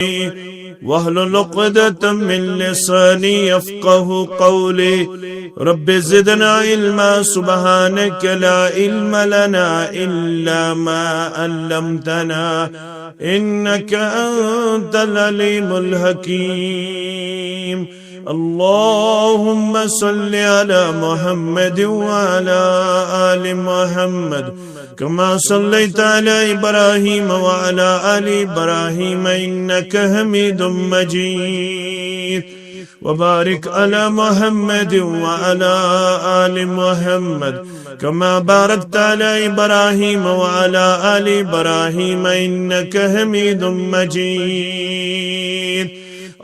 واحلل عقدة من لساني يفقه قولي رب زدنا علما سبحانك لا علم لنا إلا ما علمتنا إنك أنت العليم الحكيم اللهم صل على محمد وعلى آل محمد كما صليت على إبراهيم وعلى آل إبراهيم إنك حميد مجيد وبارك على محمد وعلى آل محمد كما باركت على إبراهيم وعلى آل إبراهيم إنك حميد مجيد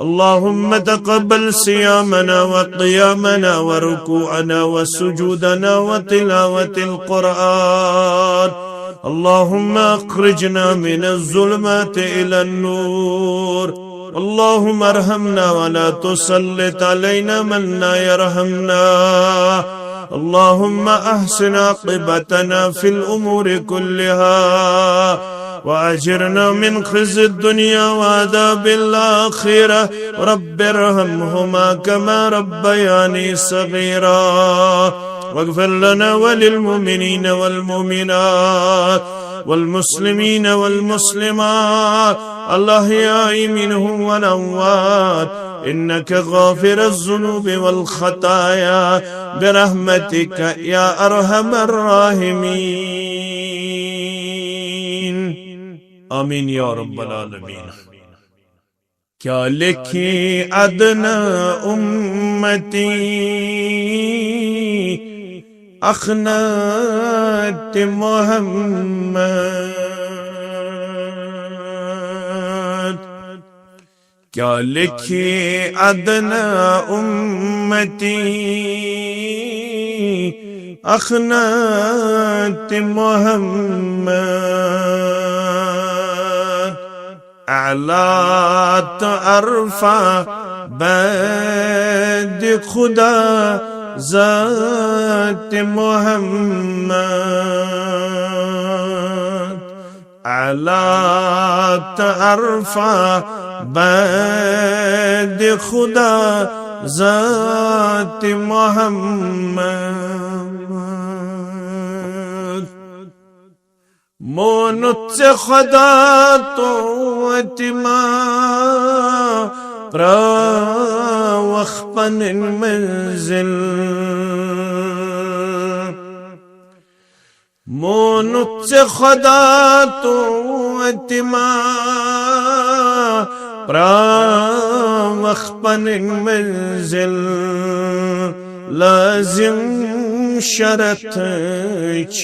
اللهم تقبل صيامنا وقيامنا وركوعنا وسجودنا وتلاوة القرآن اللهم أخرجنا من الظلمات إلى النور اللهم ارحمنا ولا تسلط علينا من لا يرحمنا اللهم أحسن عاقبتنا في الأمور كلها وأجرنا من خزي الدنيا وعذاب الآخرة رب ارحمهما كما ربياني صغيرا واغفر لنا وللمؤمنين والمؤمنات والمسلمين والمسلمات الأحياء منهم والأموات إنك غافر الذنوب والخطايا برحمتك يا أرحم الراحمين آمین یا رب العالمین کیا لکھی ادنا امتی اخنات محمد کیا لکھی ادنا امتی اخنات محمد اعلیٰ تعرفہ بید خدا ذات محمد اعلیٰ تعرفہ بید خدا ذات محمد مونت سے خدا تو اتما وخفن المنزل مونت سے خدا تو اتما وخفن المنزل لازم شرط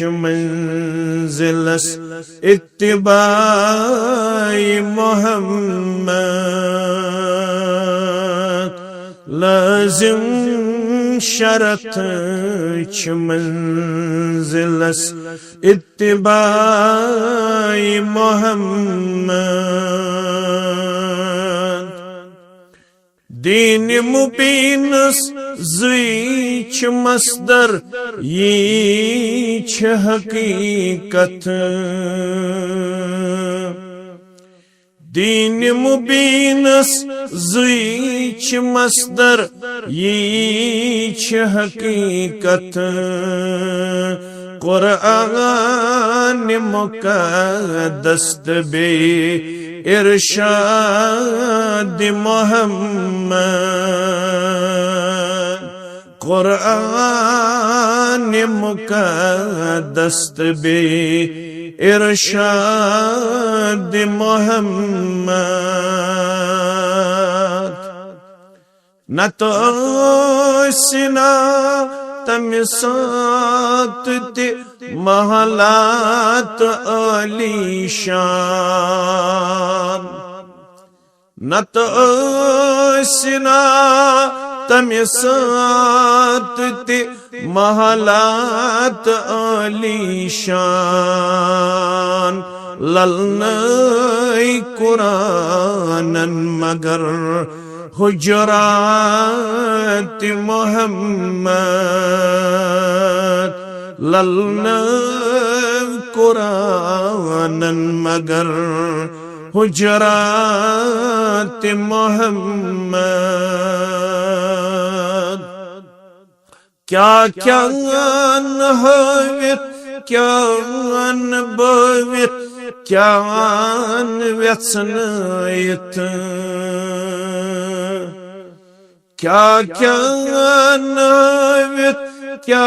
منزلس اتباع محمد لازم شرط منزلس اتباع محمد دین مبینس زیچ مصدر ییچ حقیقت دین مبینس زیچ مصدر ییچ حقیقت قرآن مقدس بے ارشاد محمد قرآن مقدس بے ارشاد محمد نہ تو سنا تمسات تے محلات علی شان نہ تو سنا تمسات تے محلات علی شان للنائی قرآن مگر حجرات محمد للنا قرآن مگر حجرات محمد کیا کیا نہوت کیا نبوت کیا ویژنائت کیا نہوت کیا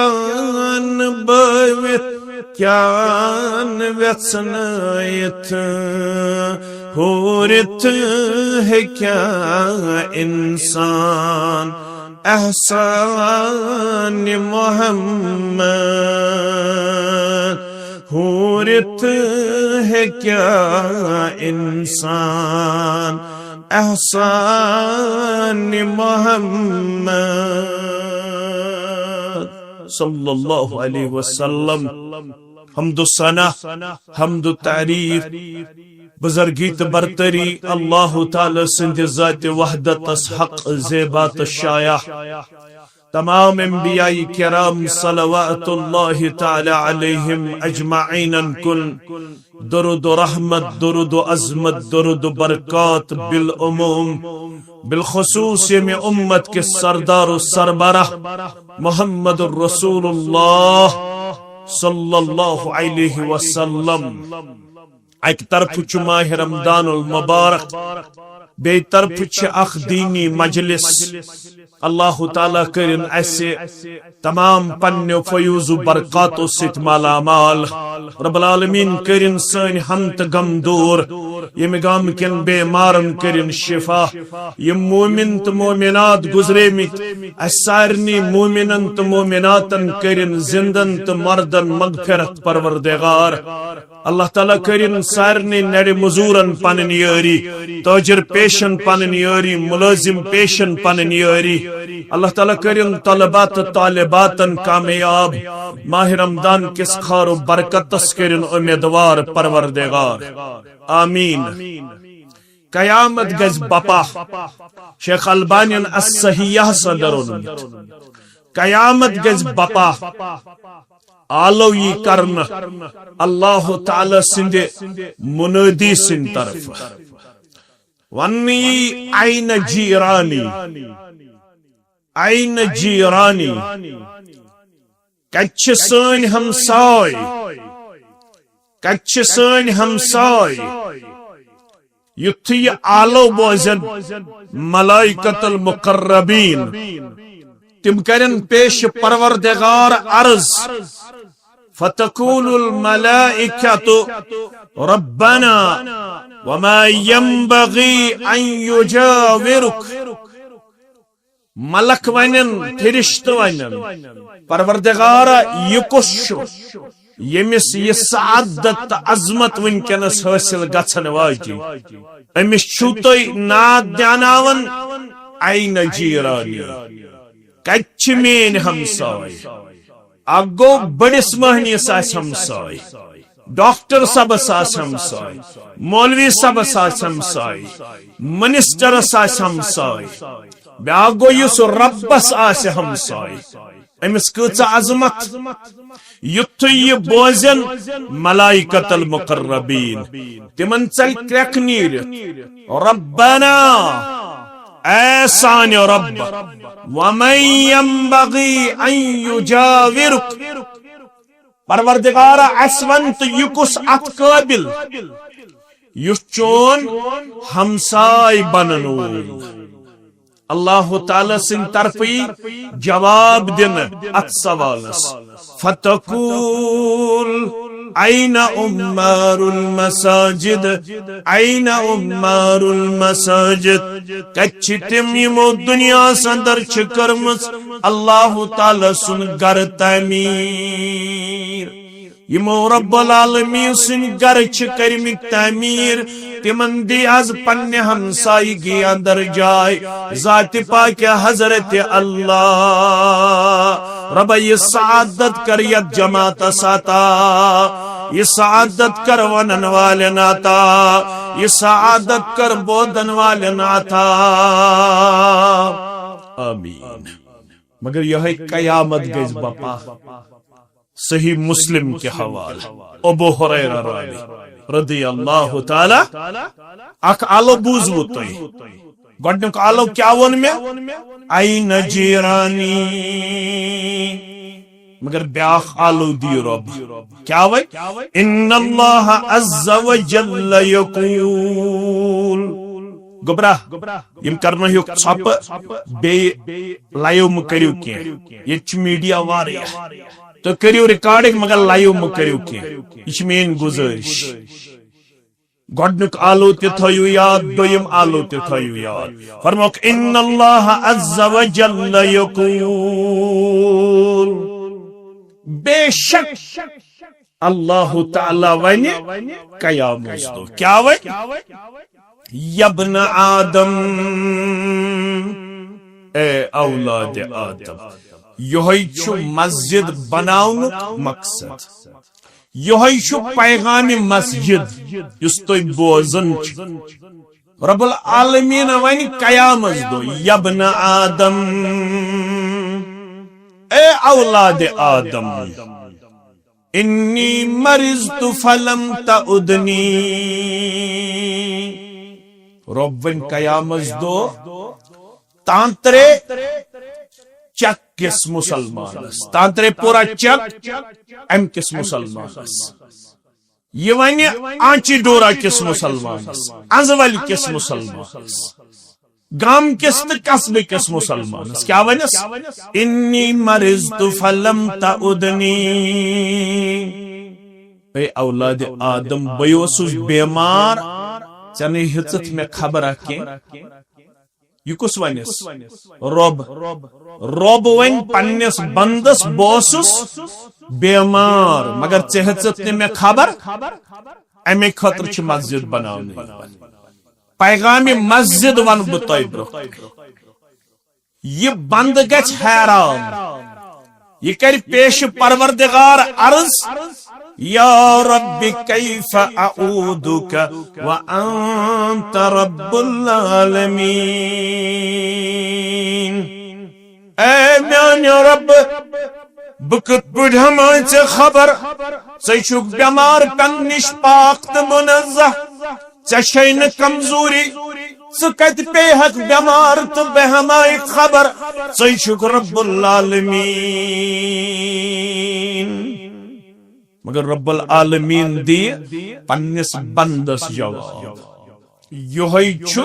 نبوت کیا ویژنائت ہورت ہے کیا انسان احسان محمد ہورت ہے کیا انسان احسان محمد صلی اللہ علیہ وسلم حمد و ثنا حمد و تعریف بزرگیت برتری اللہ تعالی سند ذات وحدت حق زیبات شایع تمام انبیاء کرام صلوات اللہ تعالی علیہم اجمعین کل درود و رحمت درود و عظمت درود و برکات بالعموم بالخصوص میں امت کے سردار و سربراہ محمد الرسول اللہ صلی اللہ علیہ وسلم ایک طرف ماہ رمضان المبارک بے طرف اخ دینی مجلس اللہ تعالیٰ کرن ایسے تمام پنیو فیوز و برکاتو ست مالا مال رب العالمین کرن سن ہم غم دور یم غم کن بیمارن کرن شفا یم مومن تو مومنات گزرے مت سارنی مومنن تو مومناتن کرن زندن تو مردن مغفرت پروردگار اللہ تعالیٰ کرن سارنی نڑ مزورن پنن یاری تاجر پیشن پنن یاری ملازم پیشن پنن یاری اللہ تعالیٰ کرن طلبات طالباتن کامیاب ماہ رمضان کس خار و برکتس کرن امیدوار پروردگار آمین قیامت گز بپا شیخ البانی الصحیحہ صدرون قیامت گز بپا آلو یہ کرنا اللہ تعالی سند منادی سن طرف ونی این جیرانی این جیرانی کچھ سن ہمسائے کچھ سن ہمسائے یتھی آلو بوزن ملائکت المقربین تم کرن پیش پروردگار عرض فتقول الملائکۃ ربنا وما ينبغي ان يجاورك ملک ونن فرشت ونن پروردگار یہ کس یمس یہ سعادت عظمت ونکنس حاصل گھن واجی امس چھو تھی ناد دیاناون این جیرانی کچھ مین ہمسائے اگو بڑس مہنیس آس ہمسائے ڈاکٹر صبس آس ہمسائے مولوی صبس آس ہمسائے منسٹرس آس ہمسائے بیاکھ گو یس ربس آس ہمسائے امس کۭژاہ عظمت یُتھُے یہ بوزن ملائکۃ المقربین تمن ژل کرٛیکھ نیٖرِتھ ربنا اے سان رب ومن ينبغي ان يجاورك پروردگار اس ونت یہ کس ات قابل یس چون ہمسائے بنن وول اللہ تعالی سن طرفی جواب دن ات سوالس فتقول این عمار المساجد این عمار المساجد کچھ تم یمو دنیا سندر چکرمس اللہ تعالی سن گر تعمیر یمو رب العالمین سن گر چکرمک تعمیر تمن دی از پنہ ہمسائیگی اندر جائے ذات پاک حضرت اللہ رب یہ سعادت کر یک جماعت ساتا یہ سعادت کر ونن والن آتا یہ سعادت کر بودن والن آتا آمین مگر یہ قیامت گز بپا صحیح مسلم کے حوالہ ابو ہریرہ راوی رضی اللہ تعالی اخ آلو بوزو تھی گۄڈنیُک آلو کیا وون میں این جیرانی مگر بیاخ آلو دی رب کیا وے ان اللہ عز وجل یقول گبرا یم کرنا ہیو چھپ بے لائیو مکریو کی یہ چھ میڈیا واریا تو کریو ریکارڈنگ مگر لائیو مکریو کی یہ مین گزارش گۄڈنیُک آلو تہِ تھٲیِو یاد دوٚیِم آلو تہِ تھٲیِو یاد فرموک ان اللہ عز وجل یقول بے شک اللہ تعالی ونہِ قیامت دۄہ کیا وَنہِ یبن آدم اے اولاد آدم یہوے چھُ مسجد بناونُک مقصد یہوے چھُ پیغام مسجد یُس تُہۍ بوزان چھِ رب العالمین ونہِ قیامت دۄہ یبن آدم اے اولاد آدم انی مرضت فلم تعدنی رب ون قیامت دۄہ تانترے چک کس مسلمانس تانترے پورا چک ام کس مسلمانس یہ ونہِ آنچی ڈورا کس مسلمانس ازول کس مسلمانس گام کس تو قصبے کس مسلمانس کیا ونس انی مرضت فلم تعدنی اے اولاد آدم بے اوسُس بیمار ژےٚ ہیژٕتھ مےٚ خبرہ کینٛہہ یہ کس ونس رب ون پنس بندس بوسس بیمار مگر ژےٚ ہیژٕتھ نہٕ مےٚ خبر امی خاطر چھ مسجد بناونہٕ پیغام مسجد ون بہ تۄہہِ برونٛہہ یہ بند گژھِ حیران یہ کر پیش پروردگار عرض یا رب کیف اعوذک وانت رب العالمین اے میان رب بکت بڑھم ژےٚ خبر ژٕ چھُکھ بیمار پن نش پاک تہٕ منزہ ژےٚ چھے نہٕ کمزوری ژٕ کتہِ پیہکھ بیمار تہٕ بے ہماے خبر ژٕ چھُکھ رب العالمین مگر رب العالمین دی پنس بندس جواب یہوے چھُ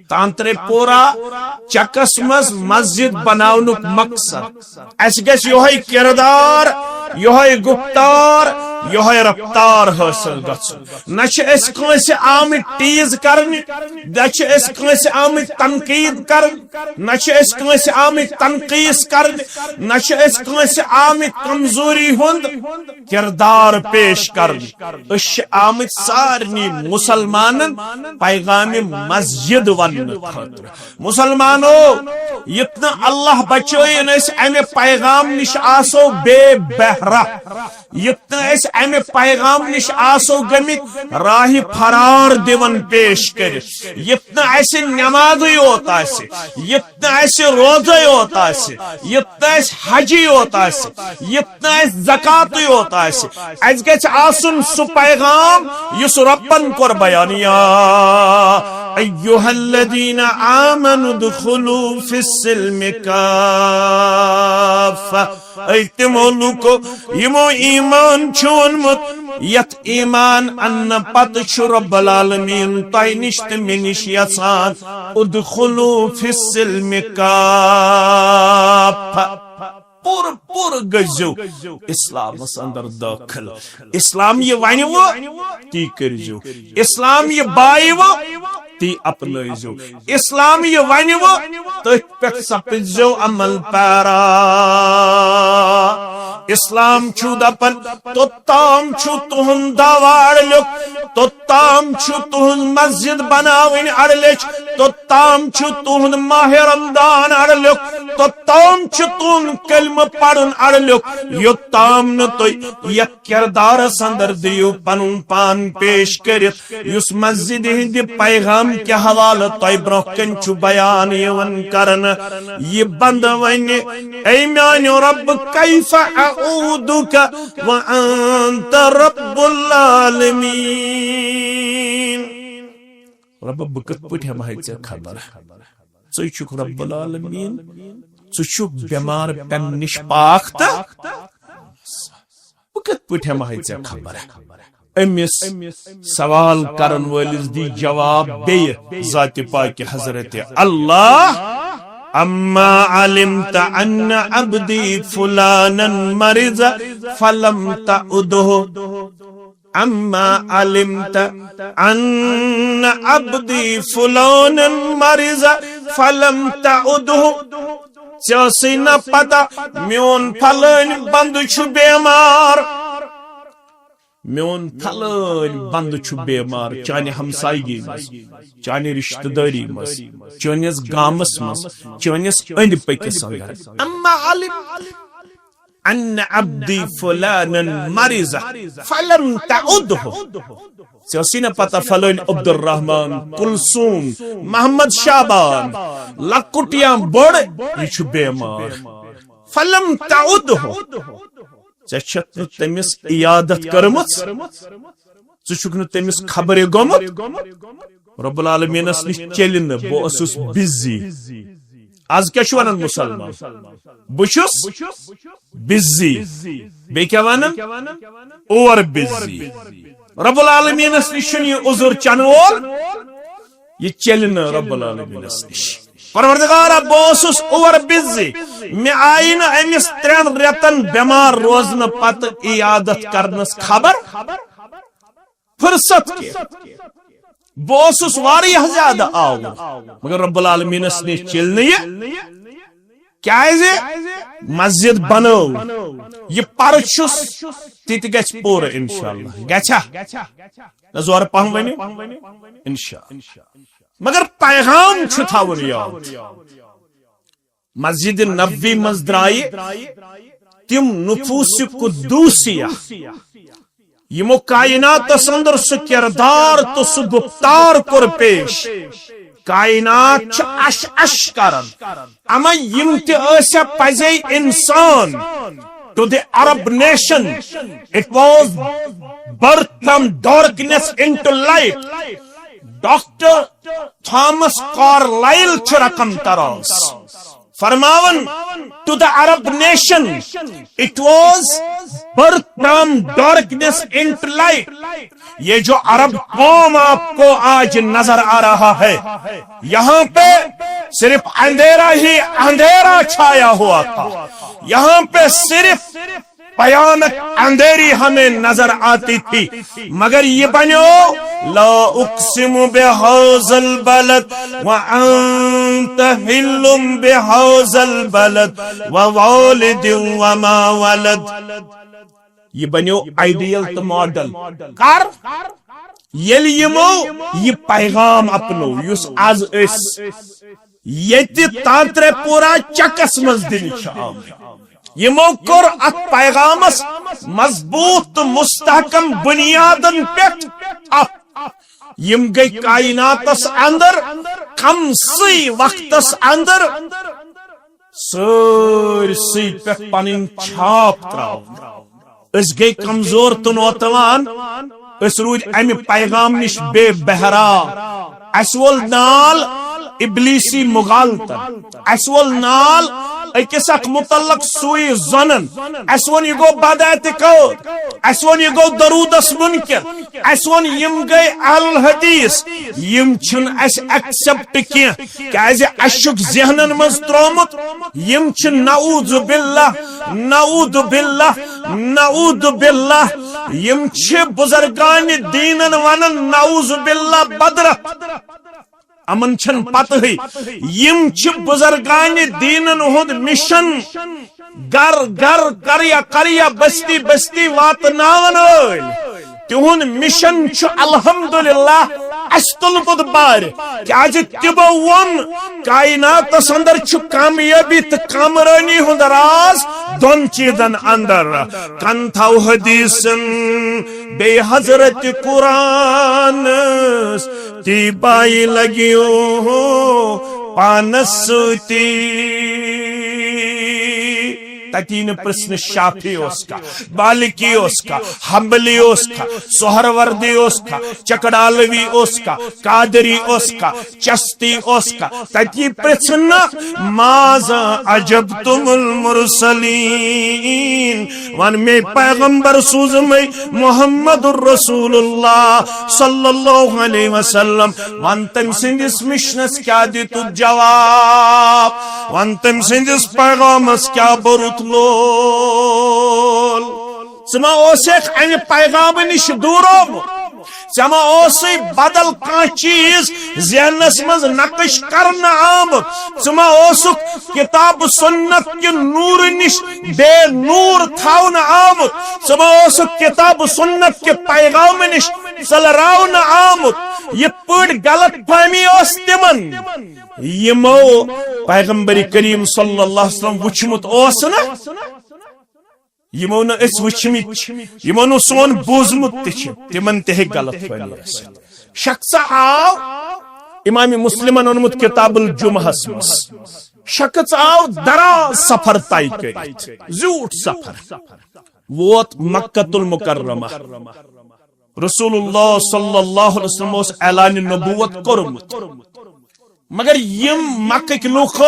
تانترے پورا چکس مز مسجد بناونُک مقصد اس گژھِ یہوے کردار یہوے گفتار یہوے رفتار حاصل گژھُن نہ چھِ أسۍ کٲنٛسہِ آمٕتۍ ٹیٖز کرنہِ نہ چھِ أسۍ کٲنٛسہِ آمٕتۍ تنقیٖد کرنہِ نہ چھِ أسۍ کٲنٛسہِ آمٕتۍ تنقیٖس کرنہِ نہ چھِ أسۍ کٲنٛسہِ آمٕتۍ کمزوری ہُنٛد کردار پیش کرنہِ أسۍ چھِ آمٕتۍ سارنٕے مُسلمانن پیغام مسجد وننہٕ خٲطرٕ مسلمانو یُتھ نہٕ اللہ بچٲیِن أسۍ امہِ پیغام نش آسو بے بہرا یُتھ نہٕ أسۍ امہِ پیغام نش آسو گٔمٕتۍ راہ فرار دِوان پیش کٔرِتھ یُتھ نہٕ اسہِ نمازٕے یوت آسہِ یُتھ نہٕ اسہِ روزے یوت آسہِ یُتھ نہٕ اسہِ حجی یوت آسہِ یُتھ نہٕ اسہِ زکاتٕے یوت آسہِ اسہِ گژھِ آسُن سُہ پیغام یُس رۄبن کوٚر بیان یا ایھا الذین آمنوا ادخلوا فی السلم کافہ اے تمو لوکو یمو ایمان چھُ اوٚنمُت یتھ ایمان انہ پتہٕ چھُ رب العالمین تۄہہِ نش تہٕ مےٚ نش یژھان ادخلوا فی السلم کافہ پور گژھو اسلامس اندر داخل اسلام یہ ونو تی کرزو اسلام یہ بایو تی اپنائزو اسلام یہ ونو تتھ پہ سپزو عمل پیرا اسلام چھو دپن توتام چھو تہن داوار لک توتام چھو تہن مسجد بناوین اڑلچ توتام چھو تہن ماہ رمضان اڑلک توتام چتون کلمہ پڑھن اڑلیک یوتام نہ تُہۍ یتھ کردارس اندر دیو پنن پان پیش کرت یس مسجد ہند پیغام کے حوالہ تۄہہِ برونٛہہ کن چھُ بیان یوان کرن یہ بند ون اے میانہِ رب کیف اعوذک وانت رب العالمین رب بہ کتھ پٲٹھۍ ہٮ۪مہٕ ہا ژےٚ خبر ژٕ چھُکھ رب العالمین ژٕ چھُکھ بٮ۪مار پٮ۪نہٕ نِش پاک تہٕ بہ کتھ پٲٹھۍ ہٮ۪مہٕ ہا ژےٚ خبر امس سوال کرن وٲلِس دی جواب بیٚیہِ ذاتِ پاکہِ حضرت اللہ اما علمت ان عبدی فلانا مرض فلم تعده اما علمت ان عبدی فلانا مرض فلم تعده ژےٚ نہ پتہ میون پھلٲنۍ بند چھُ بیمار میون پھلٲنۍ بند چھُ بیمار چانہِ ہمسایگی منٛز چانہِ رشتہٕ دٲری منٛز چٲنِس گامس منٛز چٲنِس أنٛدۍ پٔکِس اندر اما علم ان عبدی فلانا مرض فلم تعده ژےٚ نہ پتہ فلٲنۍ عبدالرحمان کلثوم محمد شعبان لۄکُٹ یا بوٚڑ یہِ چھُ بیمار فلم تعده ژےٚ چھتھ نہٕ تٔمِس عیادت کٔرمٕژ ژٕ چھُکھ نہٕ تٔمِس خبرِ گوٚمُت رب العالمیٖنس نِش چلہِ نہٕ بہٕ اوسُس بِزی آز کیٛاہ چھُ ونان مُسلمان بہٕ چھُس بِزی بیٚیہِ کیٛاہ ونان اوور بِزی رب العالمیٖنس نِش چھُنہٕ یہِ عذر چنہٕ وول یہِ چلہِ نہٕ رب العالمیٖنس نِش پروردگارا بہٕ اوسُس اوور بِزی مےٚ آیہِ نہٕ أمِس 3 رٮ۪تن بٮ۪مار روزنہٕ پتہٕ عیادت کرنس خبر فرصت کینٛہہ بہٕ اوسُس واریاہ زیادٕ آوُر مگر رب العالمیٖنس نِش چلہِ نہٕ یہِ کیازِ مسجد بنٲو یہِ پرٕ چھُس تہِ تہِ گژھِ پوٗرٕ انشاءاللہ گژھیا نہ زورٕ پہم ؤنِو انشاءاللہ مگر پیغام چھُ تھاوُن یاد مسجد نبوی منٛز درٛایہِ تِم نفوٗسِ قدوٗسیہ یِمو کائناتس اندر سُہ کردار تہٕ سُہ گفتار کوٚر پیش کائنات چھِ اش اش کران اما یِم تہِ ٲسیا پزے انسان to the Arab nation it was birth from darkness into light doctor Thomas Carlyle چھ رقم تراز فرماون to the Arab nation it was birth from darkness into light یہ جو عرب قوم آپ کو آج نظر آ رہا ہے یہاں پہ صرف اندھیرا ہی اندھیرا چھایا ہوا تھا یہاں پہ صرف بھیانک اندھیری ہمیں نظر آتی تھی مگر یہ بنو لا اقسم بہذا البلد وانت حل بہذا البلد ووالد وما ولد یہ بنو آئیڈیل تو ماڈل کر یل یمو یہ پیغام اپنو یس آز اس یتی تانترے پورا چکس مزدنی شام یمو کور ات پیغامس مضبوط مستحکم بنیادن پیٹ یم گئی کائناتس اندر کم سی وقتس اندر سرسی پیٹ پنن چھاپ تراو اس گئی کمزور تو نوتوان اس روز امی پیغام نش بے بہرا اسول نال ابلیسی مغالطن اسول نال اکس اک متعلق سوئی زنن اسون یہ گو بد اعتقاد اسون یہ گو درودس منکر اسون یم گئی اہل الحدیث یم چھن اس ایکسپٹ کیا کیازِ اشک ذہنن مز ترومت یم چھن نعوذ باللہ نعوذ باللہ نعوذ باللہ یم چھ بزرگان دینن ونن نعوذ باللہ بدرت امن چھن پتہ یم چھ بزرگان دینن ہند مشن گر گر کریا کریا بستی بستی واتناون تہند مشن چھ الحمدللہ استل بود بار کیاز تبو ون کائنات اندر چھ کامیابی تو کامرانی ہند راز دون چیزن اندر کن تھو حدیثن بے حضرت قرآن تی بائی لگیو پانس سوتی تکین پرسن شافی اس کا بالکی اس کا حنبلی اس کا سہروردی اس کا چکڑالوی اس کا قادری اس کا چستی اس کا تکی پرسن ماذا عجبتم المرسلین وان میں پیغمبر سوزمی محمد الرسول اللہ صلی اللہ علیہ وسلم وان تم سندس مشنس کیا دیتو جواب وان تم سندس پیغامس کیا برت لول سما اوسیک این پیغام نش دورم سما اوسی بدل کان چیز ذہنس مز نقش کرنا آمت سما اوسک کتاب سنت کی نور نش بے نور تھاون آمت سما اوسک کتاب سنت کے پیغام نش سلراون آمت یہ پڑ غلط فہمی اس تمن یمو پیغمبر کریم صلی اللہ علیہ وسلم وچمت اوسنا یمو نا اس وچمت یمو نا سون بوزمت تچ تمن تہ غلط فہمی شخص آو امام مسلمن اونمت کتاب الجمعہ مس شخص آو دراز سفر طے کرت زیوٹ سفر ووت مکۃ المکرمہ رسول اللہ صلی اللہ علیہ وسلم اس اعلان نبوت کرمت مگر یم مکہ لوک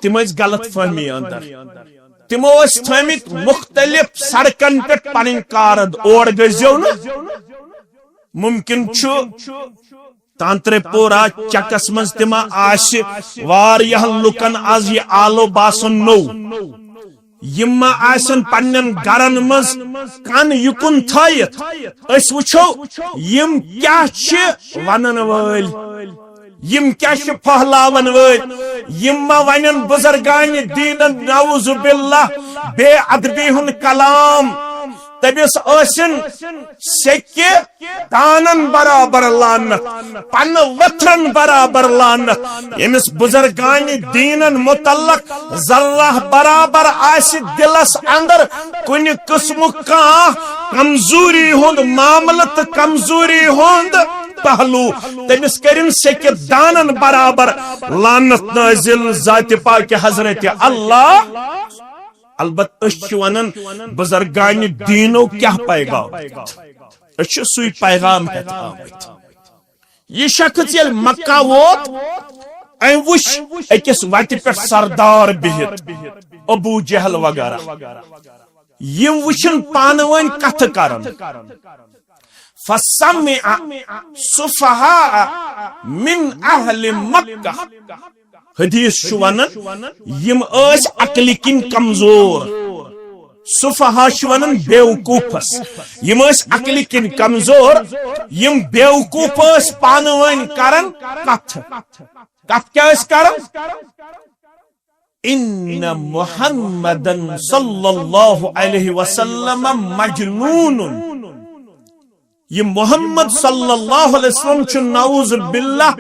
تم غلط فہمی اندر تمو تھمت مختلف سڑکن پہ پن کارد اور گزو نا ممکن تانترے پورا چکس مز تم آہن لکن آز یہ آلو باسن نو یم آسن پنن گرن مز کن یکن تھائت اس وچھو یم کیا چھ ونن ول یم کیا چھ پھہلاون ول یم ما ونن بزرگان دین نعوذ باللہ بے ادبی ہن کلام تبس اسن سکہ تانن برابر لانت پن وترن برابر لانت یمس بزرگان دینن متعلق ذرہ برابر آس دلس اندر کن قسم کا کمزوری ہند معاملہ تو کمزوری ہند پہلو تمس کرن سکہ دانن برابر لانت نازل ذات پاک حضرت اللہ البتہ ونن بزرگان دینو کیا پیغام سوی پیغام آمت یہ شخص یل مکہ ووت وش اکس وتہ پہ سردار بہت ابو جہل وغیرہ یم وچن پان ون کتھ کرن فسمع صفحاء من اہل مکہ حدیث ونن یم اس عقل کن کمزور صفحاء ونن بیوقوفس یم اس عقل کن کمزور یم بیوقوف اس پان ون کرن کتھ کیا اس کرن ان محمدن صلی اللہ علیہ وسلم مجنون یہ محمد صلی اللہ علیہ وسلم چھ نعوذ باللہ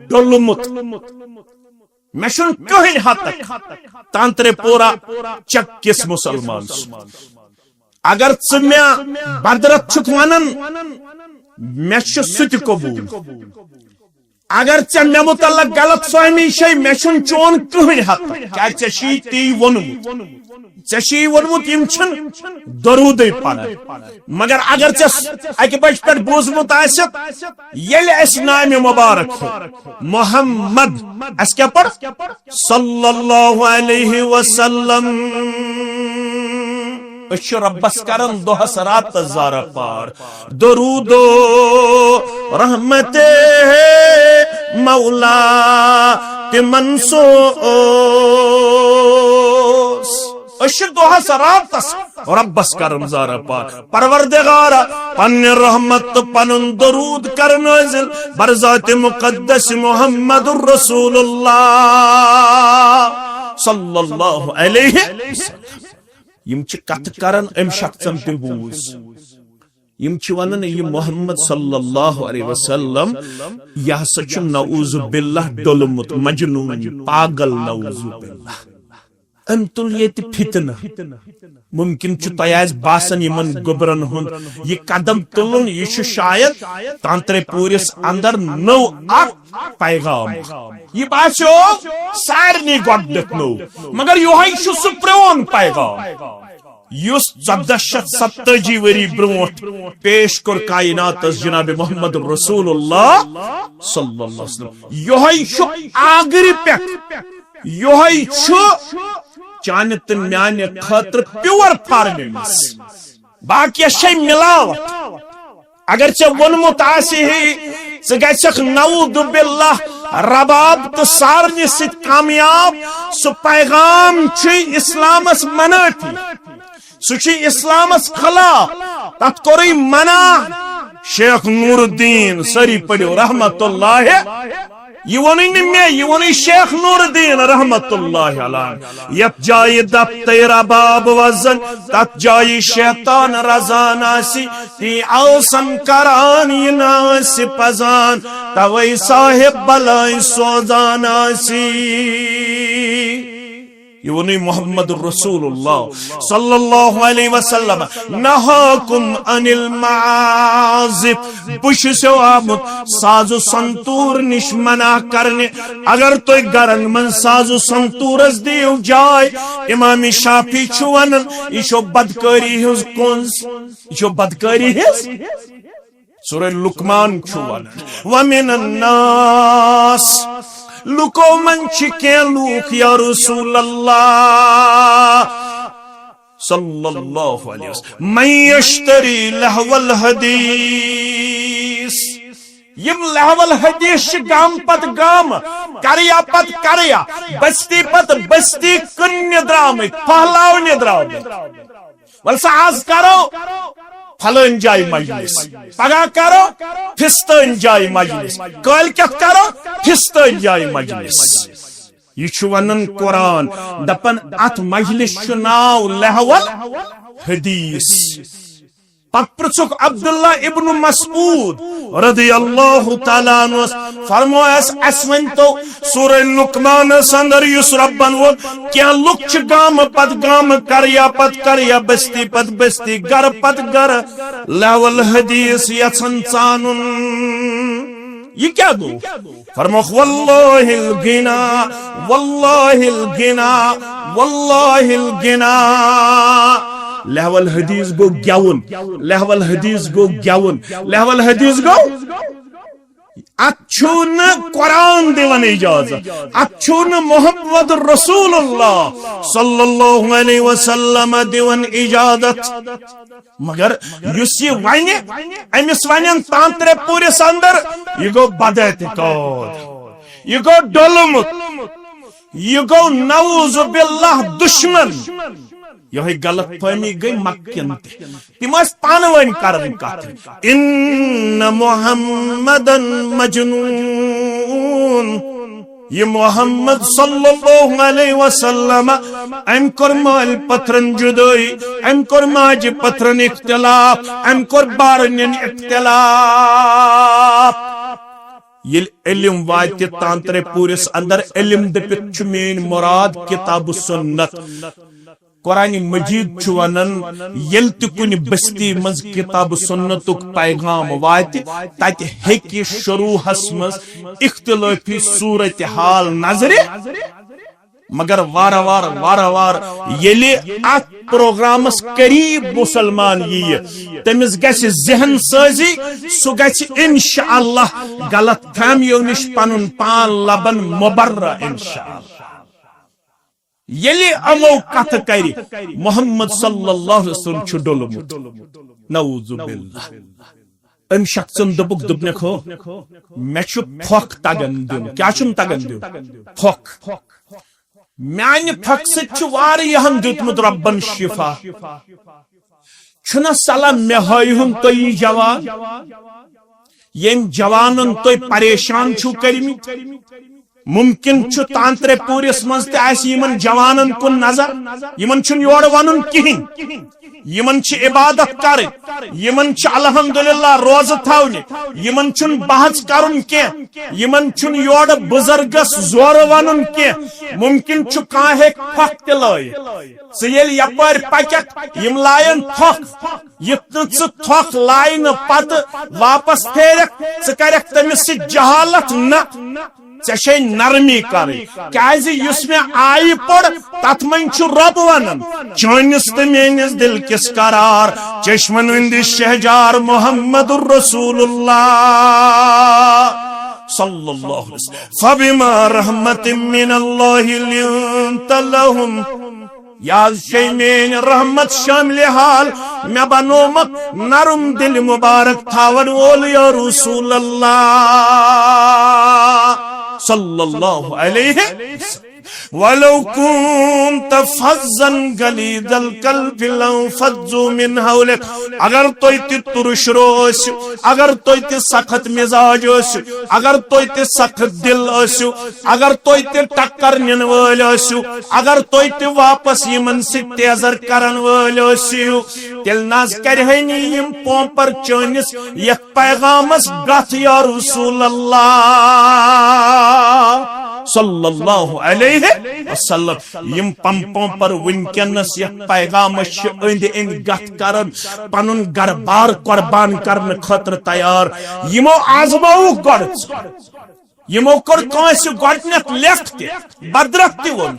ڈولمت میں چھن کہیں حد تک تانترے پورا چکس مسلمان اگر ژمیا بدرت چھک ونن میں چھ سُتہِ قبول اگر ژے مے متعلق غلط فہمی شے میں چھن چون کہیں حد تک کیا ژے چھی تی ونمت ژے چھی ونمت یم چھن درود پڑھن مگر اگر ژے اکہ بچ پہ بوزمت آست یل اس نام مبارک محمد اس کیا پڑھ صلی اللہ علیہ وسلم اچھ ربس کرن دہس رات زارہ پار درود و رحمت مولا تمن سوس اچھ دہس راتس ربس کرن زارہ پار پروردگار پن رحمت پنن درود کر نازل بر ذات مقدس محمد الرسول اللہ صلی اللہ علیہ وسلم یم چھ کت کرن ام شخصن تہ بوز یم چھ ونان یہ محمد صلی اللہ علیہ وسلم یہ ہسا چھ نعوذ باللہ ڈولمت مجنون پاگل نعوذ باللہ ام تل یہ فتنہ ممکن چھ تیاز باسن یمن گبرن ہند یہ قدم تلن یہ چھ شاید تانترے پورس اندر نو اک پیغام یہ باسو سارنی گۄڈنیٚتھ نو مگر یہ چھ سہ پرون پیغام یس 1470 وری برونٹ پیش کر کائنات جناب محمد رسول اللہ صلی اللہ علیہ وسلم یہ آگر پہ یہ چانہ تو میانہ خاطر پیور فارمنس باقی شے ملاوٹ اگر ژے وونمت آسی ژٕ گژھکھ نعوذ باللہ رباب تو سارنی سۭتۍ کامیاب سہ پیغام چھ اسلامس مناتی سہ اسلامس خلاف تت کوری منع شیخ نور الدین سری پڑھو رحمت اللہ یہ ونی میں یہ ونی شیخ نور الدین رحمت اللہ علیہ یت جائے دفتر رباب وزن تت جائے شیطان رضان آسی تی آسن کران یہ ناس پزان توئی صاحب بلائی سوزان آسی یہ ونی محمد رسول اللہ صلی اللہ علیہ وسلم نہاکم عن المعازف بش سے آمد ساز و سنتور نش منع کرنے اگر تو گرن من ساز و سنتور از دیو جائے امام شافعی چھوانن یہ شو بدکاری ہز کنز یہ شو بدکاری ہز سورہ لقمان چھوانن ومن الناس لکو من چکے لوک یا رسول اللہ صلی اللہ علیہ وسلم من یشتری لہو الحدیث یم لہو الحدیث گام پت گام کریا پت کریا بستی پت بستی کن درامت پہلاو درامت ولسا آز کرو پھلن جائے مجلس پگہ کرو پھستن جائے مجلس کل کت کرو پھستن جائے مجلس یہ ونن قرآن دپن ات مجلس ناو لہول حدیث پت پرچک عبداللہ ابن مسعود رضی اللہ تعالیٰ عنہ فرمویس اسون تو سورہ لقمان سندر یس ربن و کیا لک گام پت گام کریا پت کریا بستی پت بستی گر پت گر لہول حدیث یچن ژانن یہ کیا گو فرموخ واللہ الغنا واللہ الغنا واللہ الغنا لہو الحدیث گو گیون لہو الحدیث گو گیون لہو الحدیث گو اچھون قرآن دیون اجازت اچھون محمد رسول اللہ صلی اللہ علیہ وسلم دیون اجازت مگر یسی وائنی امس وائنین تانترے پورے سندر یہ گو بد اعتقاد یہ گو ڈولمت یہ گو نعوذ باللہ دشمن یہ غلط فہمی گئی مکین تم پانوین کرن کت ان محمدن مجنون یہ محمد صلی اللہ علیہ وسلم ام کور مال پتھرن جدائی ام کور ماج پتھرن اختلاف ام کور بارنین اختلاف یل علم وات تانترے پورس اندر علم دپت چھ مین مراد کتاب سنت قرآن مجید چوانن یل تکن بستی مز کتاب سنتک پیغام وات تت ہیکی شروحس مز اختلافی صورتحال نظر مگر وارہ وار یلی ات پروگرامس قریب مسلمان یہ تمس گژھِ ذہن سازی سہ گژھِ انشاءاللہ غلط فہمیو نش پنن پان لبن مبرہ انشاءاللہ یلی امو کت کری محمد صلی اللہ علیہ وسلم چھ ڈولمت نعوذ باللہ ام شخصن دبک دبنکھو میں چھ پھوک تگن دن کیا چھم تگن دن پھوک میانہ پھوک ست چھ واریہن دیتمت ربن شفا چھنا سلام مے ہایہن تئی جوان یم جوانن تئی پریشان چھو کرمی ممکن چھ تانترے پورس مز تمن جوانن کن نظر یمن چھ یور ون کہین یمن چھ عبادت کر یمن چھ الحمدللہ روزہ تھون یمن چھ بحث کرن کی یمن چھ یور بزرگس زور ون کی ممکن چھ کان ہیک پھک تہ لائت ژیل یپار پکت یم لائن تھک یتن ژ تھک لائن پتہ واپس پھیرک ژ کرک تمس س جہالت نہ ے نرمی کرس میں آئی پڑ تت من رب ونان چانس تو میس دل کس قرار چشمن ہند شہجار محمد الرسول اللہ صلی اللہ علیہ وسلم فبما رحمت من اللہ لنت لهم یاد شی مین رحمت شامل حال میں بنومک نرم دل مبارک تھاون وول یا رسول اللہ صلی اللہ علیہ وسلم ولو كنت فظا غليظ القلب لانفضوا من حولك اگر تو ترش روس اگر تو سخت مزاج اس اگر تو سخت دل اس اگر تو ٹکر نن ول اس اگر تو واپس یمن سے تیزر کرن ول اس تیل ناز کرہنی یم پومپر چونس یک پیغامس گت یا رسول اللہ صلی اللہ علیہ وسلم یم پمپوں پر ونکنس یہ پیغام اند اند گت کرن پنن گھر بار قربان کرن خاطر تیار یمو آزماو گڑ یمو کر کانس گڈنیت لیکھ بدرخت ون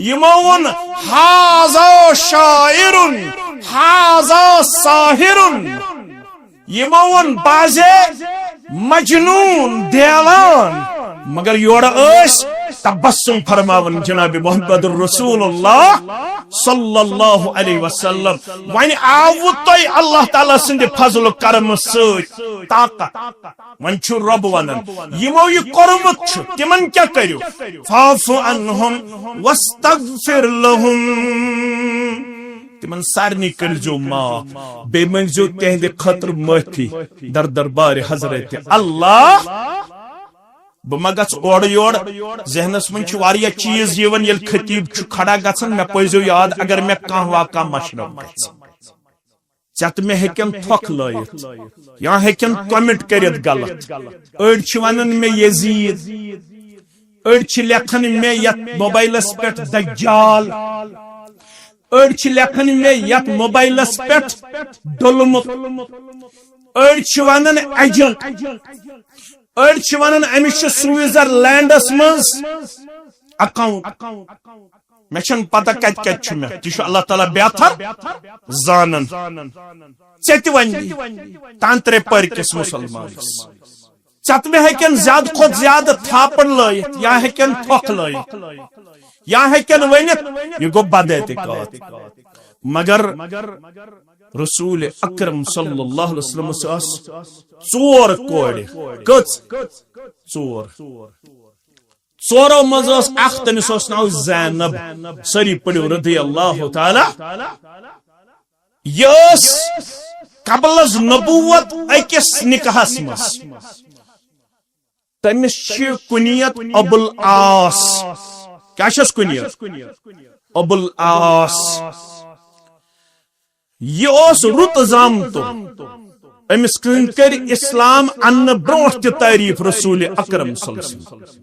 یمو ون ھذا شاعر ھذا ساحر یمو ون بازے مجنون دیوان مگر یور اس تبسم فرماون جناب محمد الرسول اللہ صلی اللہ علیہ وسلم ون آو تھی اللہ تعالی سند فضل کرم ست طاقت ون چھ رب ونان یمو یہ کورمت تمن کیا کرو فاعف عنہم واستغفر لهم تمن سارنی کرجو معاف بے منجو تہند خطر معافی در دربار حضرت اللہ بہ گھس اور یور ذہنس من واریاہ چیز یون یل خطیب کھڑا گھن مے پزو یاد اگر مے کانٛہہ واقعہ مشرف ژت مے ہیکن تھوک لائت یا ہیکن کمٹ کرت غلط اڑ چھ ونن مے یزید اڑ چھ لکھن مے یت موبائلس پٹ دجال اڑ چھ لکھن مے یت موبائلس پٹ ڈلمت اڑ چھ ونن اجل اڑ چھ ونان امس سوئٹزر لینڈس مز اکاؤنٹ مے چھن پتہ کت کت چھ مے تہ اللہ تعالی بہتر زانن ژت ون تانترے پرکس مسلمانس ژت مے ہیکن زیادہ کھت زیادہ تھاپن لائت یا ہیکن تھوک لائت یا ہیکن ونت یہ گو بد اعتقاد مگر رسول اکرم صلی اللہ علیہ وسلم ژور کور کچ ژورو مز اخ تمس ناو زینب سری پڑھو رضی اللہ تعالی یس قبل از نبوت اکس نکاحس مز تمس کنیت ابو العاص کیا چھس کنیت ابو العاص یہ رت زامت امس کر اسلام ان برونٹ تہ تعریف رسول اکرم صلی اللہ علیہ وسلم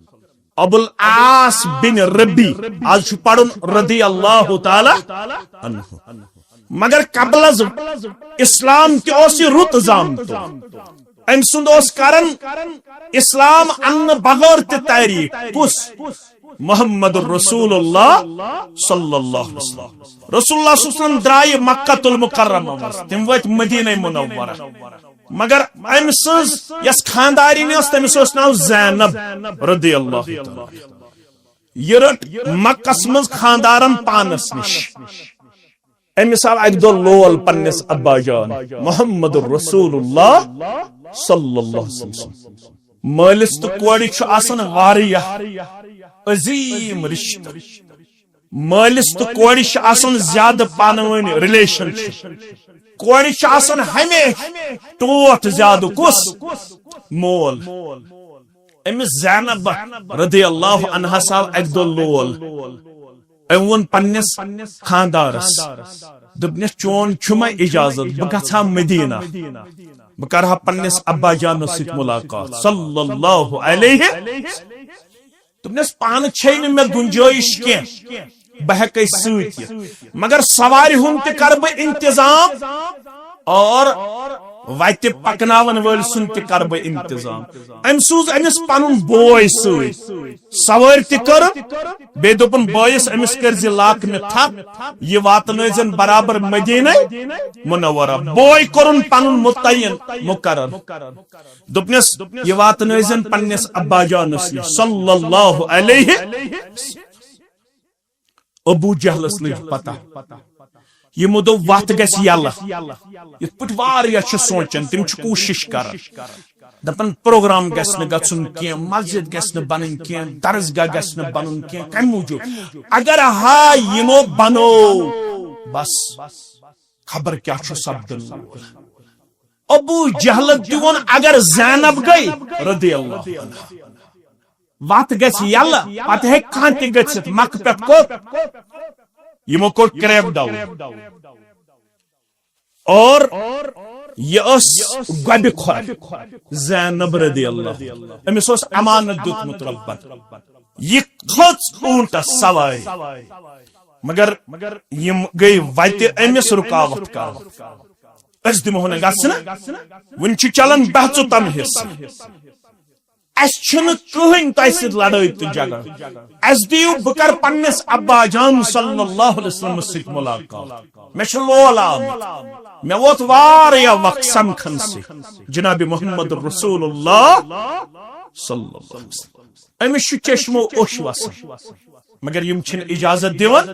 ابو العاص بن ربی آج پڑھن رضی اللہ تعالی عنہ مگر قبل از اسلام تہ رت زامت ام سند کرن اسلام ان بغیر تہ تعریف کس محمد الرسول اللہ صلی اللہ علیہ وسلم رسول اللہ صلی اللہ علیہ وسلم درائے مکہ المکرمہ تم وت مدینہ منورہ مگر ام سز یس خاندارین اس تمس ناو زینب رضی اللہ تعالی یہ رٹ مکس مز خاندارن پانس نش امس آو اک دو لول پنس ابا جان محمد الرسول اللہ صلی اللہ علیہ وسلم مالس تو کوڑی چھ آسن واریاہ عظیم رشتہ مالس تو کوڑی چھ آسن زیادہ پانوین ریلیشن کوڑی چھ آسن ہمیشہ ٹوٹ زیادہ کس مول امس زینب رضی اللہ عنہا صاحب اک دو لول ون پنس خاندارس دپنس چون چھما اجازت بہ گژھا مدینہ بہ کرہا پنس ابا جانس سۭتۍ ملاقات صلی اللہ علیہ دپنس پانہٕ چھے نہٕ مےٚ گنجٲیش کینٛہہ بہ ہیٚکے سۭتۍ یِتھ مگر سوارِ ہُنٛد تہِ کرٕ بہٕ انتظام اور وتہِ پکناون وٲلۍ سُنٛد تہِ کرٕ بہٕ انتظام أمۍ سوٗز أمِس پنُن بوے سۭتۍ سوٲرۍ تہِ کٔر بیٚیہِ دوٚپُن بٲیِس أمِس کٔرزِ لاکمہِ تھپھ یہِ واتنٲیزن برابر مدیٖنہ منورہ بوے کوٚرُن پنُن متعین مقرر دوٚپنس یہِ واتنٲیزن پننس ابا جانس نِش صلی اللہ علیہ ابو جہلس لٔج پتہ یمو دو وت گژھِ یلہٕ یتھ پٲٹھۍ واریاہ چھِ سونچان تِم چھِ کوٗشش کران دپان پروگرام گژھِ نہٕ گژھُن کینٛہہ مسجد گژھِ نہٕ بنٕنۍ کینٛہہ درسگاہ گژھِ نہٕ بنُن کینٛہہ کمہِ موٗجوٗب اگر ہا یمو بنو بس خبر کیٛاہ چھُ سپدن وول ابو جہلت تہِ ووٚن اگر زینب گٔے رضی اللہ عنہا وت گژھِ یلہٕ پتہٕ ہیٚکہِ کانٛہہ تہِ گٔژھِتھ مکہٕ پٮ۪ٹھ کوٚت یمو کوٚر کریک ڈاون اور یہ گۄبہِ کھۄر زینب رضی اللہ أمِس اوس امانت دیُتمُت رۄبن یہ کھٔژ اوٗنٹس سوارِ مگر یم گٔے وتہِ أمِس رُکاوٹ کران أسۍ دِمہو نہٕ گژھنہٕ وُنہِ چھُ چلان بحث تم حصہٕ اس چھنہٕ کٕہٕنۍ تۄہہِ سۭتۍ لڑٲے تہٕ جگڑ اس دِیِو بہٕ کرٕ پننس ابا جان صلی اللہ علیہ وسلم سۭتۍ ملاقات مےٚ چھُ لول آمُت مےٚ ووت واریاہ وقت سمکھن سۭتۍ جناب محمد رسول اللہ صلی اللہ علیہ وسلم أمِس چھُ چشمو اوٚش وسان مگر یم چھِنہٕ اجازت دِوان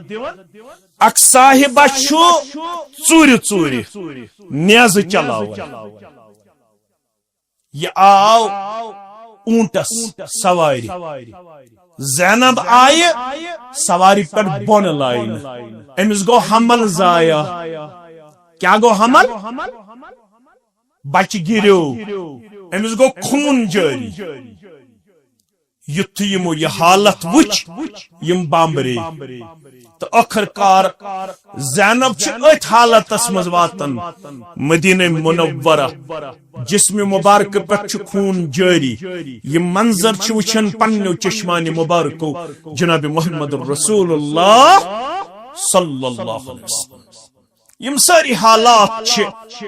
اکھ صاحبہ چھُ ژوٗرِ نیزٕ چلاوان یہِ آو اونٹس سواری زینب آئی سواری پر بون لائن امس گو حمل ضائع کیا گو حمل بچ گریو امس گو خون جاری یتھ یمو یہ حالت وچ یم بامبری تو آخر کار زینب چھ ات حالتس مز واتن مدینہ منورہ جسم مبارک پہ خون جاری یہ منظر چھ وچھن پنو چشمان مبارکو جناب محمد رسول اللہ صلی اللہ علیہ وسلم یم ساری حالات چھ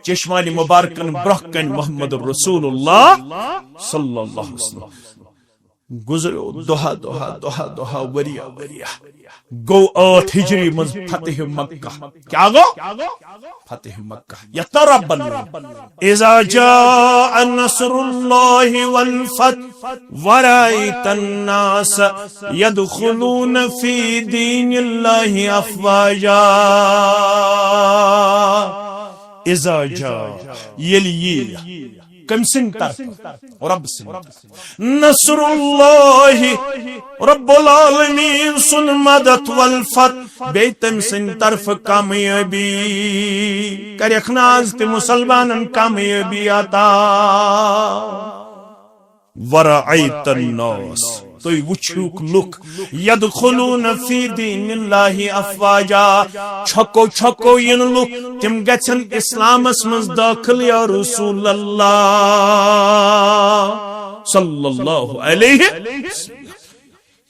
چشمان مبارکن برہ کن محمد رسول اللہ صلی اللہ علیہ وسلم گزرو دہا دہا دہا دہا وریا وریا گو آت ہجری مز فتح مکہ کیا گو فتح مکہ یتربن اذا جاء نصر اللہ والفتح ورائت الناس يدخلون في دين الله افواجا اذا جاء یلی کم سن طرف رب سن نصر اللہ رب العالمین سن مدد والفتح بیتم سن طرف کامیابی کریخ ناز تی مسلمانن کامیابی آتا ورعیت الناس توی وچھوک لک یدخلون فی دین اللہ افواجا چھکو چھکو ین لک تم گچن اسلام اسمز داخل یا رسول اللہ صلی اللہ علیہ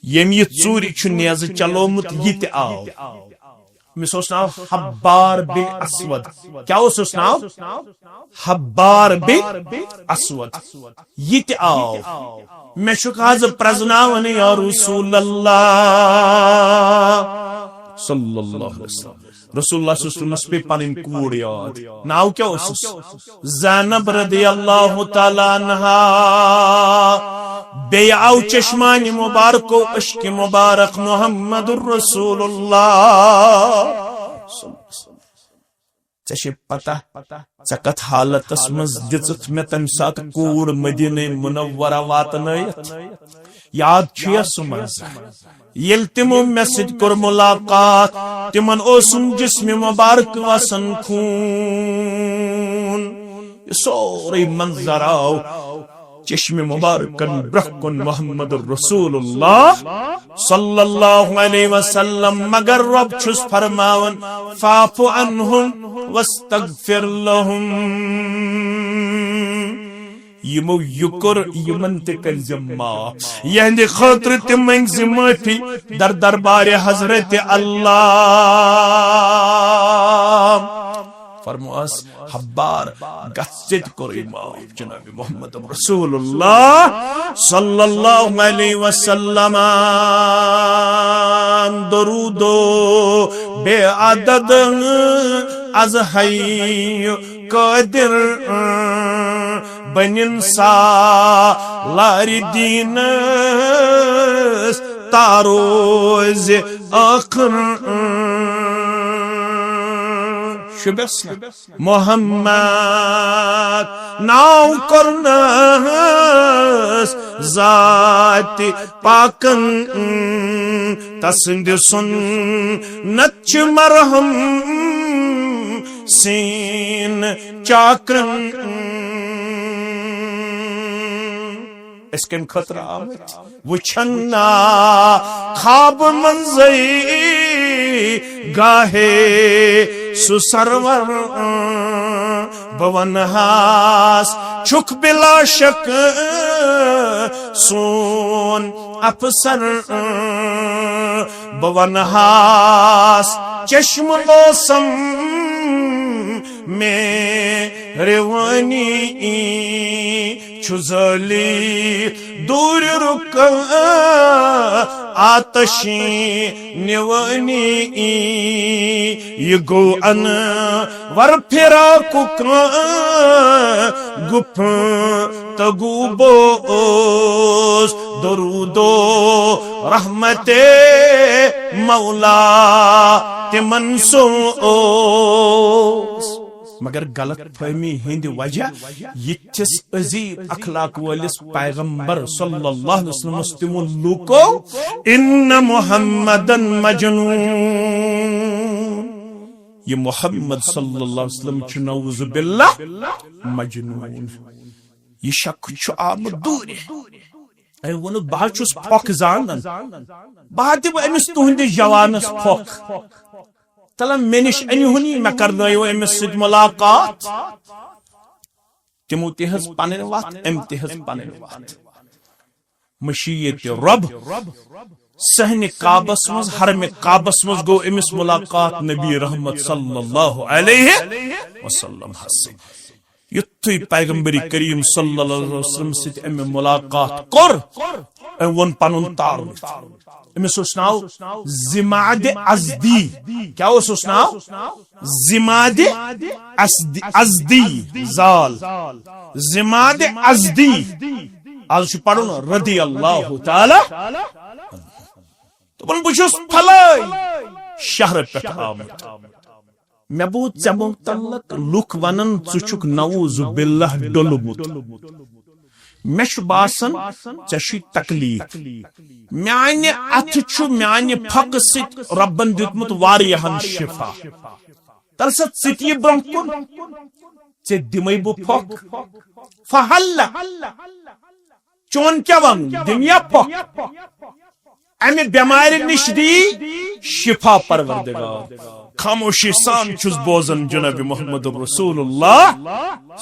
یم یہ ژوری چھ نیز چلومت یہ تہ آو مس اوس ناو حبار بن اسود کیا اوس ناو حبار بن اسود یہ تہ آو میں شکاز پرزناون یا رسول اللہ صلی اللہ علیہ وسلم رسول اللہ صلی اللہ علیہ وسلم پہ پنن کوڑ یاد ناو کیا اوسس زینب رضی اللہ تعالی عنہا بے آو چشمان مبارکو عشق مبارک محمد الرسول اللہ ژے پتہ ژے کت حالتس مز دژت میں تم سات کوڑ مدینہ منورہ واتنائت یاد چھیا سہ منظر یل تمو مے سۭتۍ کوٚر ملاقات تمن اوسُم جسم مبارک وسن خوٗن یہ سورُے منظر آو چشم مبارکن برکن محمد رسول اللہ صلی اللہ علیہ وسلم مگر رب چھس فرماون فاعف عنہم واستغفر لہم یمو یکر یمن تے کرز معاف یہندے خاطر تے منگز معافی در دربار حضرت اللہ فرماس حبار گسجد کوئی معاف جناب محمد رسول اللہ صلی اللہ علیہ وسلم درودو بے عدد از حی قادر بنن سالار دین تاروز آخر شبس محمد ناو کرنس ذات پاکن تسند سنت مرہم سین چاکن اس کم خطر آمد وچھنا خواب منزئی گاہے سسرور بونہاس چھک بلا شک سون افسر بونہاس چشم موسم میں روانی چھزلی دور رک آتشی نیوانی یہ گو ان ور پھرا کک گپ تگو بوس درودو رحمت مولا تمنسوس مگر غلط فہمی ہند وجہ یتھس عظیم اخلاق والس پیغمبر صلی اللہ علیہ وسلم تمو لوکو ان محمدن مجنون یہ محمد صلی اللہ علیہ وسلم چھ نعوذ باللہ مجنون یہ شک چھ آمد دور اے ون بہ چھس پھوک زانن بہ دم امس تہند جوانس پھوک تلم میں نش انہونی میں کرنائیو امس سد ملاقات تمو تہز پنن وات ام تہز پنن وات مشیت رب سہن کعبس مز حرم کعبس مز گو امس ملاقات نبی رحمت صلی اللہ علیہ وسلم حسن یتھوی پیغمبری کریم صلی اللہ علیہ وسلم سد ام ملاقات کر ون پنن تعارف امس اس ناو زماد ازدی کیا اس ناو زماد ازدی زال زماد ازدی آج پڑھو رضی اللہ تعالی تو بن بچوس پھلائی شہر پہ آمد میں بہت چمو تلک لوک ونن چچک نعوذ باللہ ڈولمت مش باسن چشی تکلیف میانہ اتھ چھ میانہ پھک ست ربن دتمت واریہن شفا تلست ستی برن کن ژے دمے بہ پھک فحل چون کیا ون دنیا پھک امہ بیمار نش دی شفا پروردگار خاموشی سان چھس بوزن جناب محمد رسول اللہ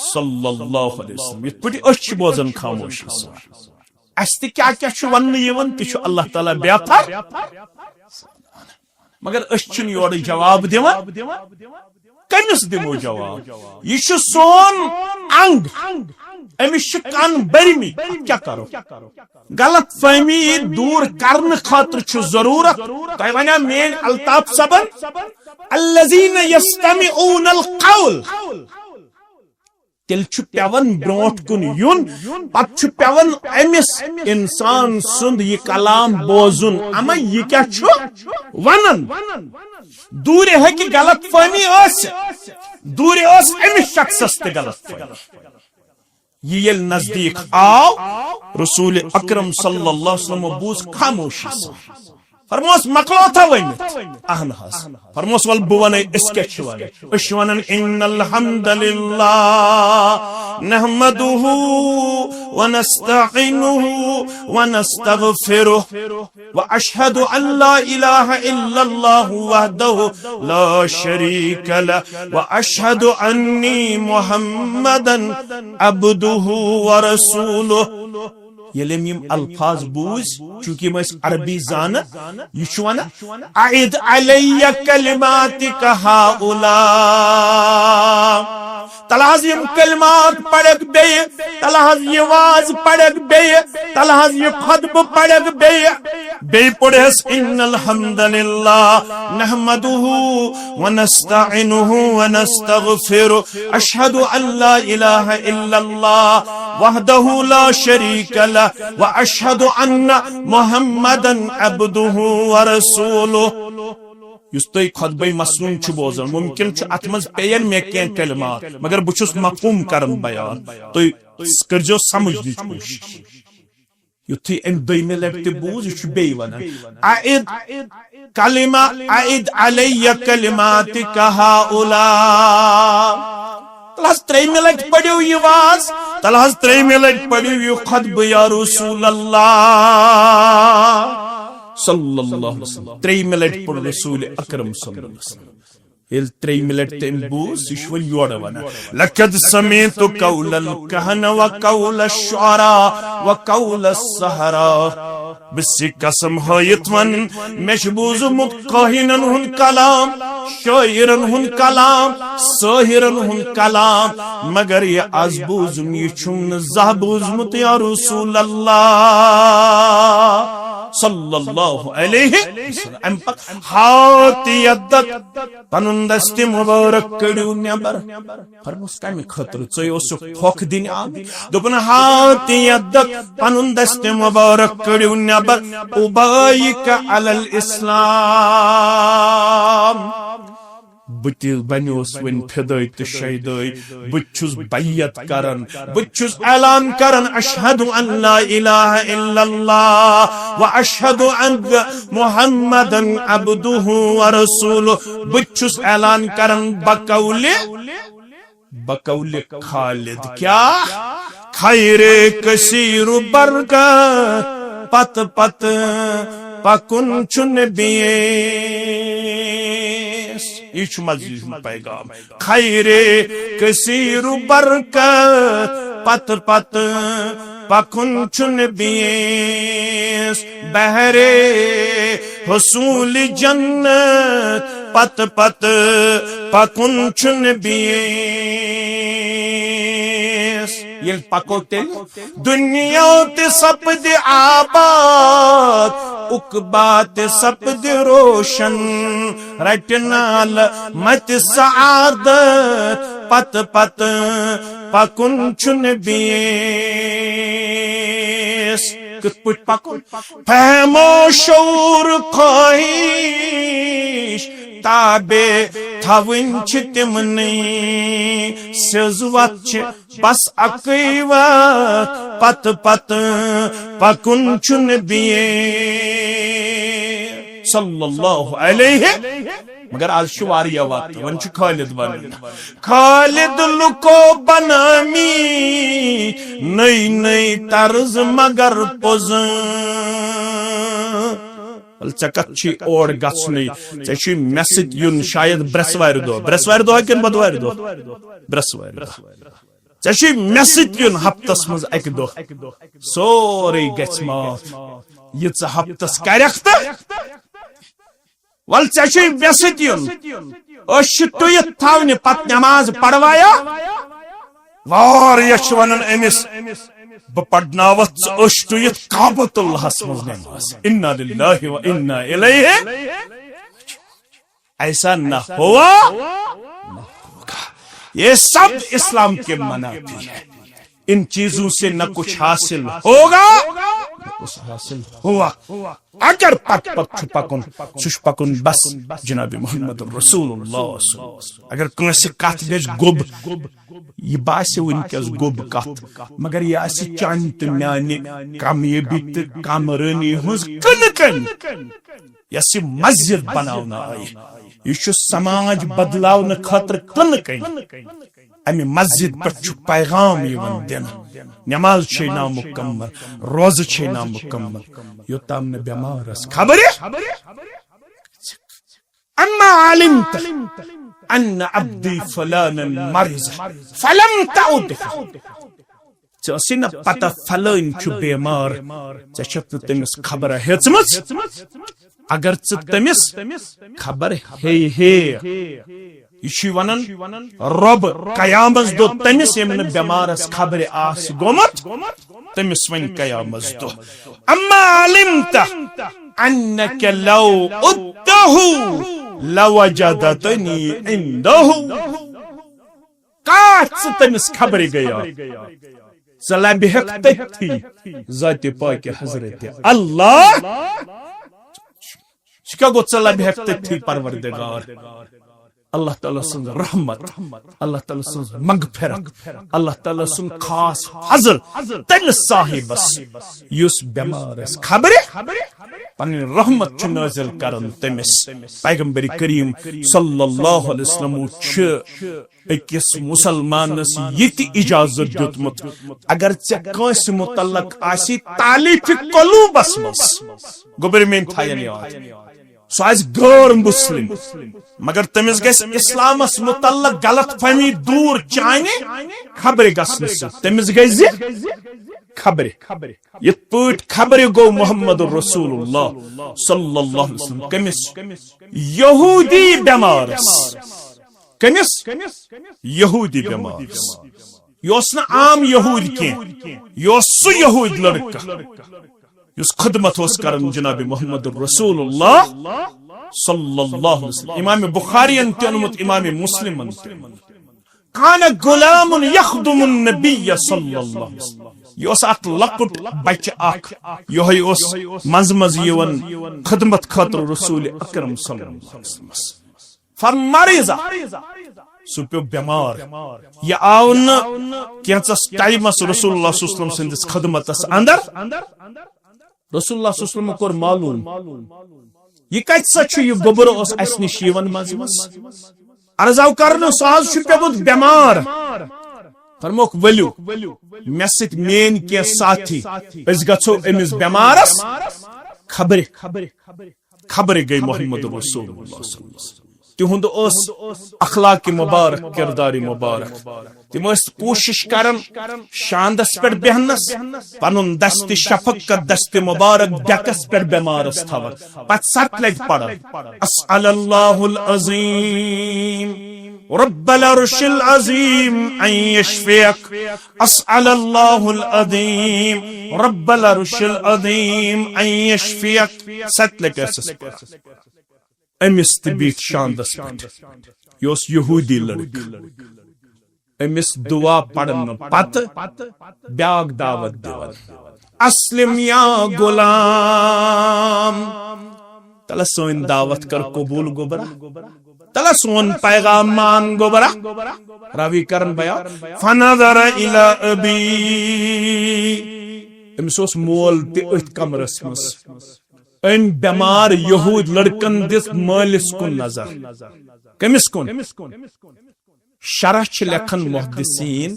صلی اللہ علیہ وسلم یہ پٹی اچھ بوزن خاموشی سان اس تہ کیا کیا چھ ون یون تہ اللہ تعالی بیاتر مگر اس چھن یور جواب دیوان کمس دمو جواب یہ چھ سون انگ امس کان برمی کیا کرو غلط فہمی دور کرنے خاطر چھ ضرورت تہ ونیا مین الطاف صبن الذين يستمعون القول تیل چھ پیون برونٹ کن یون پت چھ پیون امس انسان سند یہ کلام بوزن اما یہ کیا چھ ونن دور ہے کہ غلط فہمی اس دور اس امس شخص تہ غلط فہمی یہ نزدیک آو رسول اکرم صلی اللہ علیہ وسلم بوز خاموشی سے فرموس مکلو تھا ونت اہن حس فرموس ول بونے اس کے چھوانے اشوانن ان الحمدللہ نحمدہ ونستعينه ونستغفره وأشهد أن لا إله إلا الله وحده لا شريك له وأشهد أني محمدا عبده ورسوله. یلیم یم الفاظ بوز چونکہ یم عربی زان یہ چھ ونان اعد علی کلماتک هؤلاء. تلحظ یم کلمات پڑھک بی، تلحظ یہ واز پڑھک بی، تلحظ یہ خطب پڑھک بی پڑھس ان الحمد للہ نحمده ونستعینه ونستغفره اشهد ان لا الہ الا اللہ وحده لا شریک له واشهد ان محمدا عبده ورسوله. یس تھی خطبہ مسنون بوزان ممکن ات مز پین مے کی کلمات مگر بہت مفہوم کران بیان تھی کرو سمجھنی کوشش. یتھی ام دویمہ لٹہ بوز یہ بی ونان اعد کلمہ اعد علی کلماتک هؤلاء. تلحظ تریمہ لٹ پڑھو یہ واز، تلحظ تریمہ لٹ پڑھو یہ خطبہ یا رسول اللہ صلی اللہ علیہ وسلم. تریمہ لٹ پڑھ رسول اکرم صلی اللہ علیہ وسلم. یل تریمہ لٹ تم بوز یہ یور ونان لقد سمعت قول الکہنہ وقول الشعراء وقول السحراء. بسی قسم ہائیت ون میں بوزمت کاہنن ہن کلام، شاعرن ہن کلام، ساحرن ہن کلام، مگر یہ از بوزم یہ چھن زہ بوزمت یا رسول اللہ صلی اللہ علیہ وسلم. ہاتھ یدک پنن دست مبارک کڑیو نیبر فرموس کمی خطر ژے اوسک پھوکھ دنہ آب دوپن ہاتھ یدک پنن دست مبارک کڑیو نیبر ابایک علی الاسلام. بت بنیوس ون فدائی تو شیدائی بچھس بیعت کرن بچھس اعلان کرن اشہد ان لا الہ الا اللہ واشہد ان محمدا عبدہ ورسولہ. بچھس اعلان کرن بقول خالد کیا خیر کثیر برکت پت پت پکن چن بیس. یہ مزید پیغام خیر کثیر برکت پت پت پکن چن بیس بہر حصول جنت پت پت پکن چن بیس. یل پکو تیل دنیا تے سپد آباد اقبات سپد روشن رٹنال مت سعادت پت پت پکن چن بیس. کت پٹ پکن فہم و شعور خواہش تابے تھاون چھ تمنی سزوت چھ بس اکی وقت پت پت پکن چن بیس صلی اللہ علیہ. مگر آج شواریا وقت ون چھ خالد ون خالد لکو بنامی نئی نئی طرز مگر پوزن. ژکت چھ اور گھنی ژے میسج یون شاید برسوار دہ کن بدوار دہ برسوار ژے میسج یون ہفتس مز اکہ دہ سورے گھ معاف یہ ژٕ ہفتس کرکھ تو ول ژے میسج یون أش ٹویت تھاونہ پت نماز پڑوایا واریاہ چھ ونان امس بہ پڑناوت أش ٹویت کعبۃ اللہس مز نماز. انا للہ و انا الیہ. ایسا نہ ہوا نہ ہوگا. یہ سب اسلام کے منافی ہے. ان چیزوں سے نہ کچھ حاصل ہوگا نہ کچھ حاصل ہوا. اگر پک پک چھ پکن سہ پکن بس جناب محمد رسول اللہ صلی اللہ علیہ وسلم. اگر کنس کت گژھِ گوب یہ باسے ونکس گوب کت مگر یہ آسہ چانہ تو میانہ کامیابی تو کامرانی ہز کن یس مسجد بناونا آئی. یہ سماج بدلاؤ خاطر کن امی مسجد پر پیغام یوان دینا نماز چھ نامکمل روزہ چھ نامکمل یوتام نے بیمار اس خبر اما علمت ان عبدی فلانا مرض فلم تعد ژےٚ نا پتہ فلٲنۍ چھُ بیمار ژےٚ چھَکھ نہٕ تٔمِس خبر ہیژمٕژ اگر ژٕ تٔمِس خبر ہے یہ چھ ونان رب قیامت دو تمس یم نہ بیمارس خبر آس گومت تمس ون قیامت دو اما علمت انك لو ادته لوجدتني عنده کات تمس خبر گیا سلام بہک تھی ذات پاک حضرت اللہ کیا گو سلام بہک تھی پروردگار اللہ تعالیٰ سن رحمت اللہ تعالیٰ سن مغفرت اللہ تعالیٰ سن خاص حضر تمس صاحبس یس بیمار خبر پن رحمت چھ نازل کرن تمس پیغمبر کریم صلی اللہ علیہ وسلم چھ اکس مسلمانس یہ اجازت دیتمت اگر ژےٚ کٲنٛسہِ متعلق آسی تالیف قلوبس مس گوبر مین تھاین یاد سو آس غیر مسلم مگر تمس گژھِ اسلامس متعلق غلط فہمی دور چانہ خبر گژھنہ تمس گژھِ خبر یت پٲٹھۍ خبر گو محمد رسول اللہ صلی اللہ علیہ وسلم کمس یہودی بیمارس کمس یہودی بیمارس یہ نا عام یہود کی یہ سہ یہود لڑکہ یس خدمت کرن جناب محمد رسول اللہ صلی اللہ علیہ وسلم امام بخاری انتنمت امام مسلم کان غلام یخدم النبی صلی اللہ علیہ وسلم یہ اک لکٹ بچہ اخ یہ مز مز یوان خدمت خاطر رسول اکرم صلی اللہ علیہ وسلم فرمریزہ سہ پیو بیمار یہ آو کینچس ٹائمس رسول اللہ صلی اللہ علیہ وسلم سندس خدمتس اندر رسول اللہ صلی اللہ علیہ وسلم کور معلوم یہ کت سا یہ گوبر اس نش مز مز عرض آو کرن سہ پیوت بیمار فرموک ولو مے ست مین کی ساتھی اس گھو امس بیمارس خبر گئی محمد رسول اللہ صلی اللہ علیہ وسلم تہند اخلاق مبارک کردار مبارک تم کوشش کرن شاندس پہ بہنس پن دست شفقت دست مبارک ڈکس پہ بیمارس تھوان پت ست لگ پڑا اسأل اللہ العظیم رب العرش العظیم ان یشفیک اسأل اللہ العظیم رب العرش العظیم ان یشفیک ست لگ ایسس امس تبیت شاندس پہ یہ یہودی لڑکہ امس دعا پڑھن پت بیاک دعوت دیوان اسلم یا غلام تلا سون دعوت کر قبول گوبرا تلا سون پیغام مان گوبرا راوی کرن بیان فنظر الى ابی امس مول تہ ات کمرس مس ام بیمار یہود لڑکن دس مالس کن نظر کمس کن شرح چھ لکھن محدثین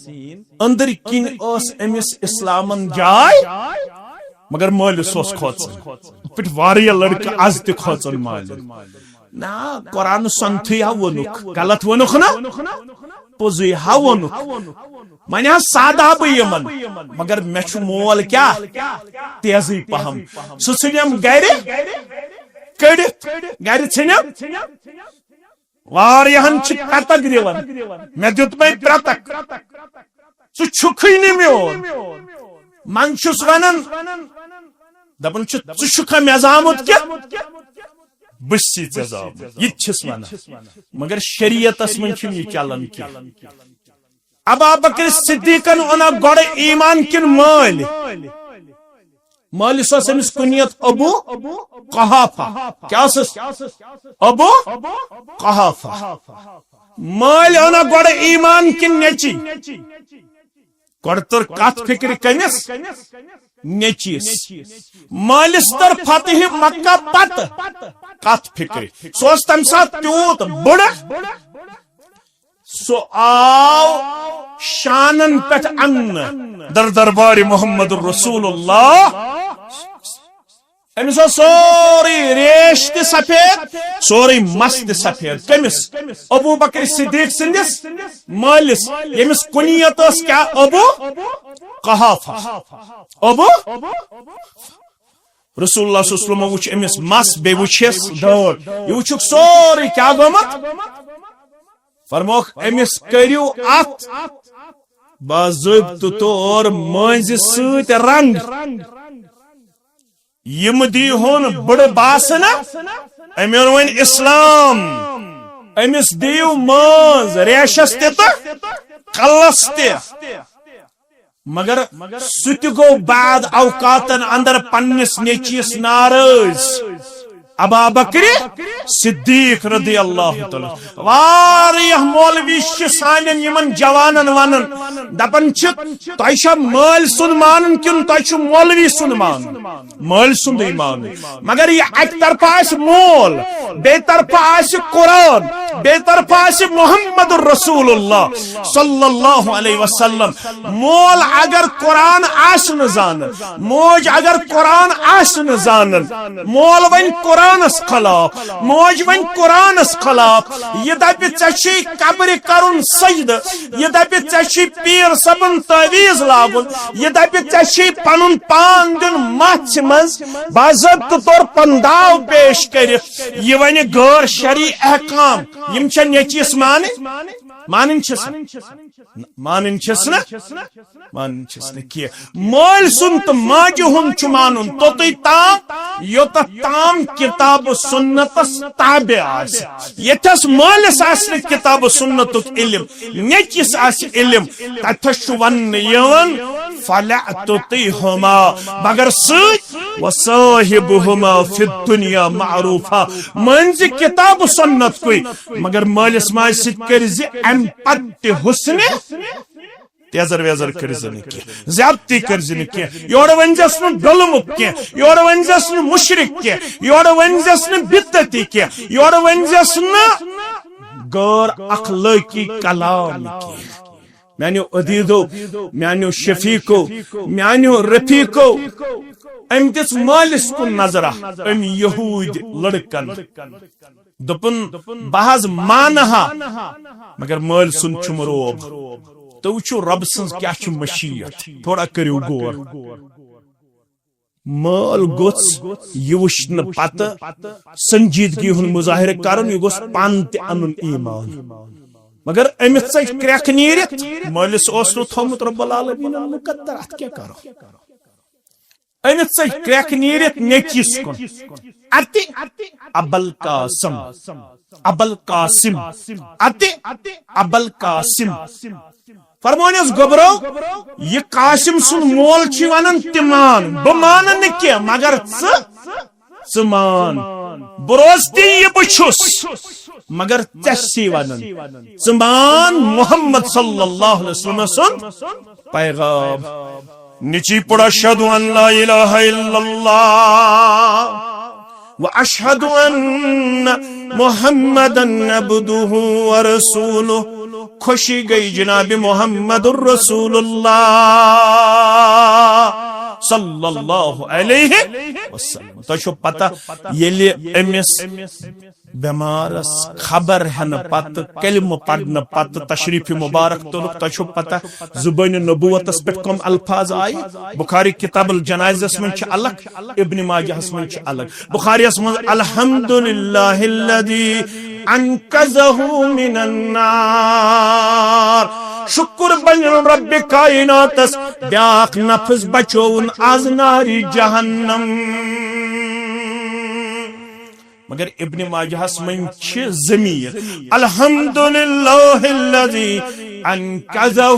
اندر کن اس امس اسلامن جائے مگر مالس اس کھوچن پٹ واریہ لڑکہ از تہ کھوچن مال نا قرآن سنتھی ونک غلط ونک نا پوزی ونک من سادہ یمن مگر مے چھ مول کیا تیزی پہم سہ ژھنم گر کڑت گر ژھنم واریہن چھ پتک دِوان مے دیت مے پرتک سہ چھکھے نہ میون من چھس ونان دپن چھ ژٕ چھکھا مے زامت کیا بسی ژے زامت یہ چھس ونان مگر شریعتس من چھ یہ چلان کی ابا بکر صدیقن اونا گوڑ ایمان کن مال مالس امس کنیت ابو قحافہ کیا ابو قحافہ مال اونا گوڑ ایمان کن نیچی گوڑ تر کت فکر کمس نیچیس مالس تر فتح مکہ پت کت فکر سوس تم سات تیوت بڑ سو آو شانن پٹ ان در دربار محمد الرسول اللہ امس سوری ریش تہ سفید سوری مس تہ سفید کمس ابو بکر صدیق سندس مالس یمس کنیت اس کیا ابو قحافہ ابو رسول اللہ صلی اللہ علیہ وسلم وچ امس مس بے وچھس دور یہ وچھک سوری کیا گومت فرموک امس کریو ات باضابطہ طور مانز سۭتۍ رنگ یم دی ہون بڑ باسنا امن ون اسلام امس دیو ماز ریشس تہ کلس تہ مگر سہ گو بعد اوقاتن اندر پنس نیچیس ناراض ابا بکر صدیق رضی اللہ تعالی واریہ مولوی سانن یمن جوانن ونن دپن تہ مال سن مانن کن تہ مولوی سن مان مال سن مان مگر یہ اک طرف آس مول بے طرف آس قرآن بے طرف آس محمد الرسول اللہ صلی اللہ علیہ وسلم مول اگر قرآن آس نہ زانن موج اگر قرآن آس نہ زانن مول ون قرآن خلاف موج ون قرآن خلاف یہ دپہ ژے قبر کرن سجدہ یہ دپہ ژے پیر صبن تعویذ لاگن یہ دپہ ژے پنن پان دن مچھ مز باضابطہ طور پنداو پیش کرت یہ ون غیر شرعی احکام یم چھ نیچیس مانن چھس نا کی مول سن تو ماجہ ہن چھ مانن توتی تام یوت تام کتاب سنتس تابع آس یتس مالس آس کتاب سنتک علم نیچیس آس علم تتھس ون یون فلا تطیعہما مگر سۭتۍ وصاحبہما فی الدنیا معروفا منز کتاب سنت کوئی مگر مالس ماج سۭتۍ کرزِ ام پتہ حسن تیزر ویزر کرزن کی زیادتی کرزن کی یور ونجس نو ظلم کی یور ونجس نو مشرک کی یور ونجس نو بدعتی کی یور ونجس نو غیر اخلاقی کلام کی میانو عدیدو میانو شفیقو میانو رفیقو ام دس مالس کن نظرہ ام یہود لڑکن دپن بہز مانہا مگر مال سن چم روب تو وچو رب سنز کیا چھ مشیت تھوڑا کریو غور مال گوس یہ وچھن پتہ سنجیدگی ہن مظاہرہ کرن یہ گوس پان تہ انن ایمان مگر امس سے کریک نیرت مالس اوس نو تھومت رب العالمین مقدر ات کیا کرو امس سے کریک نیرت نیچیس کن اتی ابل قاسم ابل قاسم اتی ابل قاسم فرمانس گبرو یہ قاسم سن مول چھ ونن تمان بمان نہ مگر مان بروزتی یہ بچھس مگر ژی ونن مان محمد صلی اللہ علیہ وسلم سن پیغام نچی پڑا اشہد ان لا الہ الا اللہ واشہد ان محمدا عبدہ ورسولہ خوشی گئی جناب محمد الرسول اللہ صلی اللہ علیہ وسلم تو شو پتہ یلی امس بیمارس خبر ہن پت کلمہ پڑھن پت تشریف مبارک تلک تو شو پتہ زبان نبوتس پہ کم الفاظ آئی بخاری کتاب الجنائز من چھ الگ ابن ماجہ من چھ الگ بخاری من الحمدللہ الذی انقذہ من النار شکر بن رب کائنات بیاق نفس بچون از ناری جہنم مگر ابن ماجہ من چھ ضمیر الحمدللہ الذی انقذہ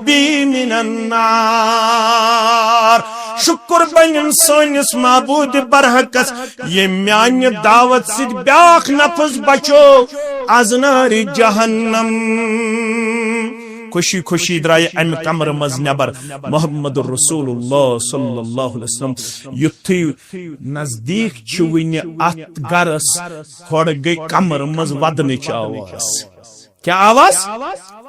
بی من النار شکر بن سونس معبود برحقس یہ میان دعوت سید بیاق نفس بچو از ناری جہنم خوشی خوشی درائے ام کمر مز نبر محمد الرسول اللہ صلی اللہ علیہ وسلم یتھی نزدیک چوین ات گرس تھوڑ گئی کمر مز ودنچ آواز کیا آواز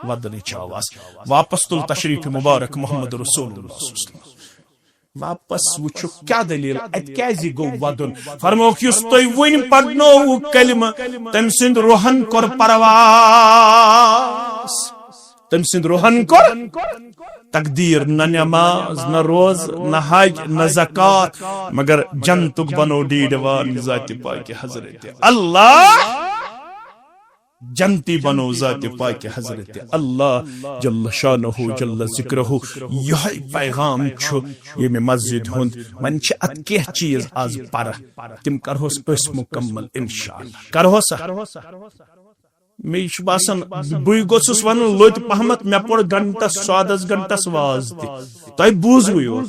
ودنچ آواز واپس تل تشریف مبارک محمد رسول اللہ صلی اللہ علیہ وسلم واپس وچھو کیا دلیل ات کیازِ گو ودن فرموک یس تُہۍ ون پرنو کلمہ تم سند روحن کور پرواز تم سند روحن کور تقدیر نہ نماز نہ روز نہ حج نہ زکات مگر جنتک بنو ڈیڈوان ذات پاک حضرت اللہ جنتی بنو ذات پاک حضرت اللہ جل شانہ جل ذکرہ یہ پیغام چھ یہ مسجد ہند من چھ ات کی چیز آز پر تم کرہوس اس مکمل انشاءاللہ کرہوس میش باسن بوئی گوسس ون لوت پہمت مے پور گھنٹس 14 گھنٹس واز تہ بوزو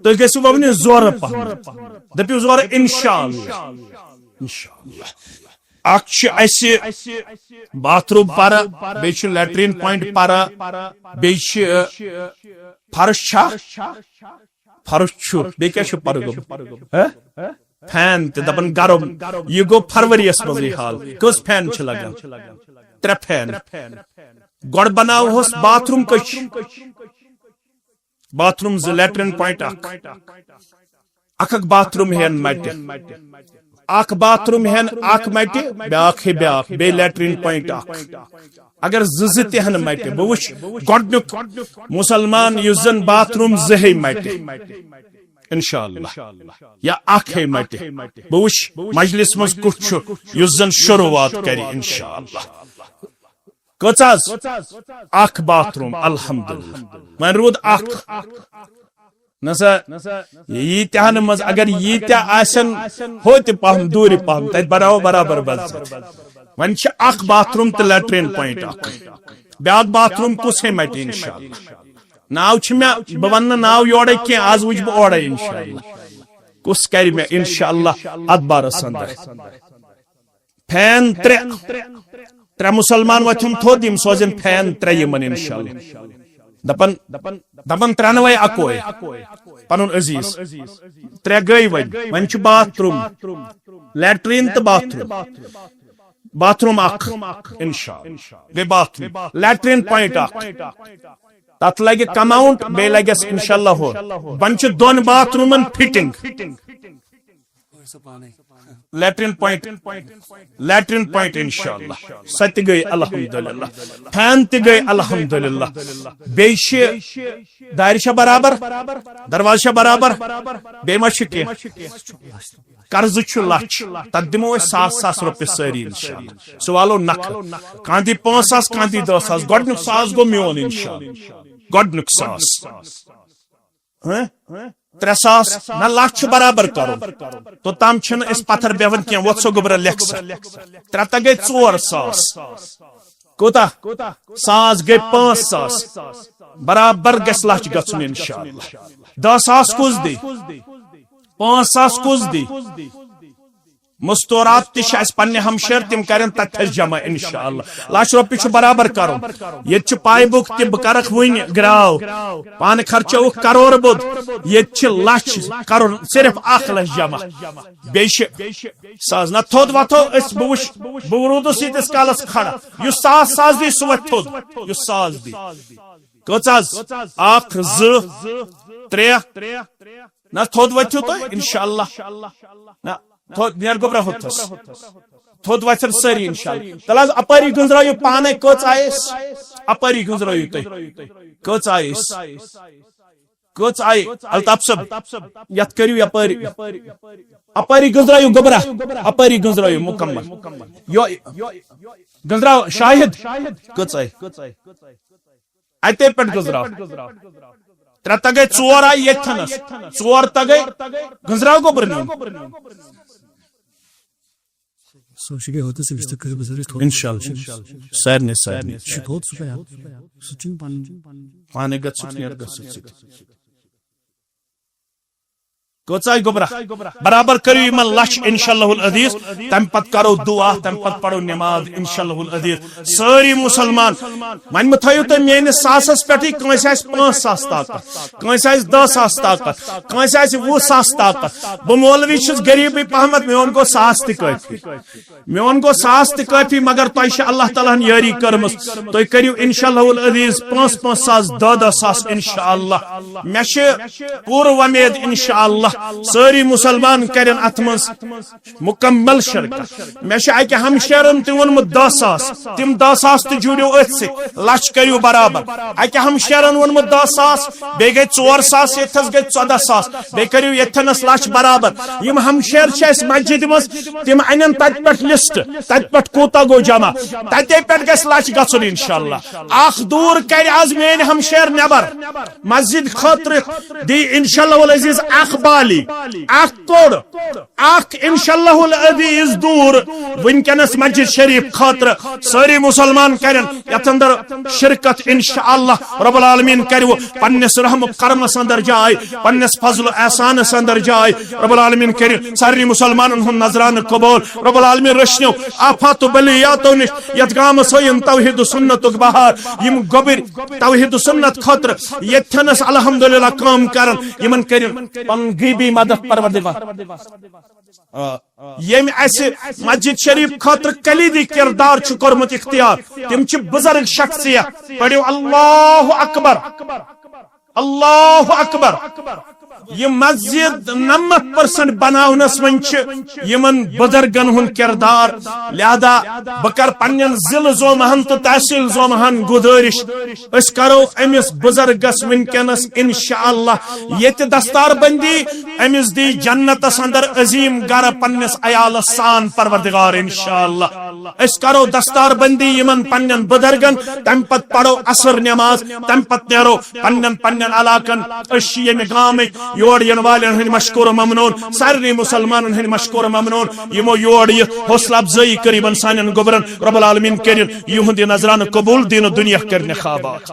تہ گژھو ونہ زور پہمت دپیو زور انشاءاللہ انشاءاللہ اکھ باتھ روم پارا بیچ لیٹرین پوائنٹ پارا بیچ فرش چھا فرش چھو بے کیا چھو پر گو فین تے دپن گرم یہ گو فروری اس مزی حال کس فین چھ لگان 3 فین گوڑ بناو ہوس باتھ روم کچھ باتھ روم ز لیٹرین پوائنٹ اکھ باتھ روم ہے مٹ اخ باتھ روم ہن اخ مٹ بیاکھ ہے بیاکھ بے لیٹرین پوائنٹ اخ اگر زز تہن مٹ بوش گڈنک مسلمان یزن باتھ روم زہی مٹ انشاءاللہ یا اخ ہے مٹ بوش مجلس مز کچھ یزن شروعات کری انشاءاللہ کچاز اخ باتھ روم الحمدللہ من رود اخ نسا یہ تہن مز اگر یہ تہ آسن ہوت پہم دور پہم تت بناو برابر بز ون چھ اخ باتھ روم تہ لیٹرین پوائنٹ اخ بیاکھ باتھ روم کس ہے مٹ انشاءاللہ ناو چھ مے بون ناو یوڑے کی آز وچ بہ اوڑے انشاءاللہ کس کری مے انشاءاللہ ادبار سندر فین 3 مسلمان وتھم تھود یم سوزن فین 3 یمن انشاءاللہ دپن 93 اکوے پنن عزیز 3 گئی ون چھ باتھ روم لیٹرین تو باتھ روم اخ انشاءاللہ گئی باتھ روم لیٹرین پوائنٹ اخ تت لگہ کماؤنٹ بے لگس انشاءاللہ ہو ون چھ 2 bath Roman fitting latrine point انشاءاللہ ست گئی الحمدللہ فین تہ گئی الحمدللہ بیش دارشہ برابر دروازہ برابر بے مش کی قرض چھ لچھ تک دمو 1,000 روپیہ ساری انشاءاللہ سوالو نکھ کان دی 5,000 کان دی 10,000 گڈنک 1,000 گو میون انشاءاللہ گڈنک 1,000 3,000 نہ لچھ برابر کرو تو تم چھن اس پتھر بیون کی وتسو گبر لکھ سا 3 گئی 4,000 کوتا 1,000 گئی 5,000 برابر گس لچھ گژھن انشاءاللہ 10,000 کس دی 5,000 کس دی مستورات تش اس پنہ ہمشیر تم کرن تتھس جمع انشاءاللہ لچھ روپیہ چھ برابر کرو یہ چھ پائی بک تہ بکرخ ون گراو پان خرچو کروڑ بود یہ چھ لچھ کرو صرف 1 لچھ جمع بیش ساز نہ تھود وتھو اس بوش بورودو سیتس کالس کھڑا یو 1,000 دی سو تھود یو 1,000 دی کچاز 1 2 3 نہ تھود وتھو تو انشاءاللہ نہ تھود نیر گبرا ہوتس تھود وتھن ساری انشاءاللہ تلاز اپاری گنزرایو پانے کچ آئیس اپاری گنزرایو تے کچ آئیس کچ آئی الطاف صاحب یت کریو اپاری گنزرایو گبرا اپاری گنزرایو مکمل یو گنزراو شاہد کچ آئی اتے پٹ گنزراو 3 تگے 4 آئی یتھنس 4 تگے گنزراو گبرنیو Sonuçta hoda se işte kırı bazarı tot. İnşallah. Serne. Şu tot su ya. Suçun pan. Pane gatsut yer gatsut. Kochi گبرہ برابر کرو یمن لچھ انشاءاللہ العزیز تم پت کرو دعا تم پت پڑھو نماز انشاءاللہ العزیز ساری مسلمان من تھیو تم میانس ساسس پہ کنس آس 5,000 طاقت کنس آس 10,000 طاقت کنس آس 20,000 طاقت بہ مولوی چھس غریبی پہمت میون گو 1,000 تہ کافی میون گو 1,000 تہ کافی مگر تہ اللہ تعالیٰ ہن یاری کرمس تھی کرو انشاءاللہ العزیز 5,000 10,000 انشاءاللہ مے پور ومید انشاءاللہ ساری مسلمان کرن ات مز مکمل شرکت مے اکہ ہمشیرن تہ ونمت 10,000 تم 10,000 تہ جوڑو ات ست لچھ کرو برابر اکہ ہمشیرن ونمت 10,000 بی گئی 4,000 یتھس گئی 14,000 بی کرو یتھنس لچھ برابر یم ہمشیر چھ مسجد مز تم انن تت پہ لسٹ تت پہ کوتا گو جمع تتے پہ گھس لچھ گھن انشاءاللہ اخ دور کر آز مین ہمشیر نبر مسجد خاطر دی انشاءاللہ العزیز اخ بالی اخ کوڑ اخ انشاءاللہ العزیز دور ونکنس مسجد شریف خاطر ساری مسلمان کرن یت اندر شرکت انشاءاللہ رب العالمین کرو پنس رحم کرمس اندر جائے پنس فضل و احسانس اندر جائے رب العالمین کرو ساری مسلمان ہند نظران قبول رب العالمین رشنو آفات و بلیاتو نش یت گام سوین توحید و سنت بہار یم گوبر توحید و سنت خاطر یتھنس الحمدللہ کام کرن یمن کرن پن غیبی مدد پروردگار یم اس مسجد شریف خاطر کلیدی کردار چھ کورمت اختیار تم چھ بزرگ شخصیت پڑھو اللہ اکبر اللہ اکبر یہ مسجد 90% بناونس من یمن بزرگن ہن کردار لہذا بکر پنن ضلع زومہن تو تحصیل زومہن گزارش اس کرو امس بزرگس ونکنس انشاءاللہ یہ دستار بندی امس دی جنتس اندر عظیم گر پنس عیال سان پروردگار انشاءاللہ اس کرو دستار بندی یمن پنن بزرگن تم پت پڑھو عصر نماز تم پت نیرو پنن علاقن اشی یم گام یور ین والن ہند مشکور و ممنون سارے مسلمان ہند مشکور و ممنون یمو یور یہ حوصلہ افزائی قریباً سانن گوبرن رب العالمین کرن یہند نظران قبول دین و دنیا کرنے خوابات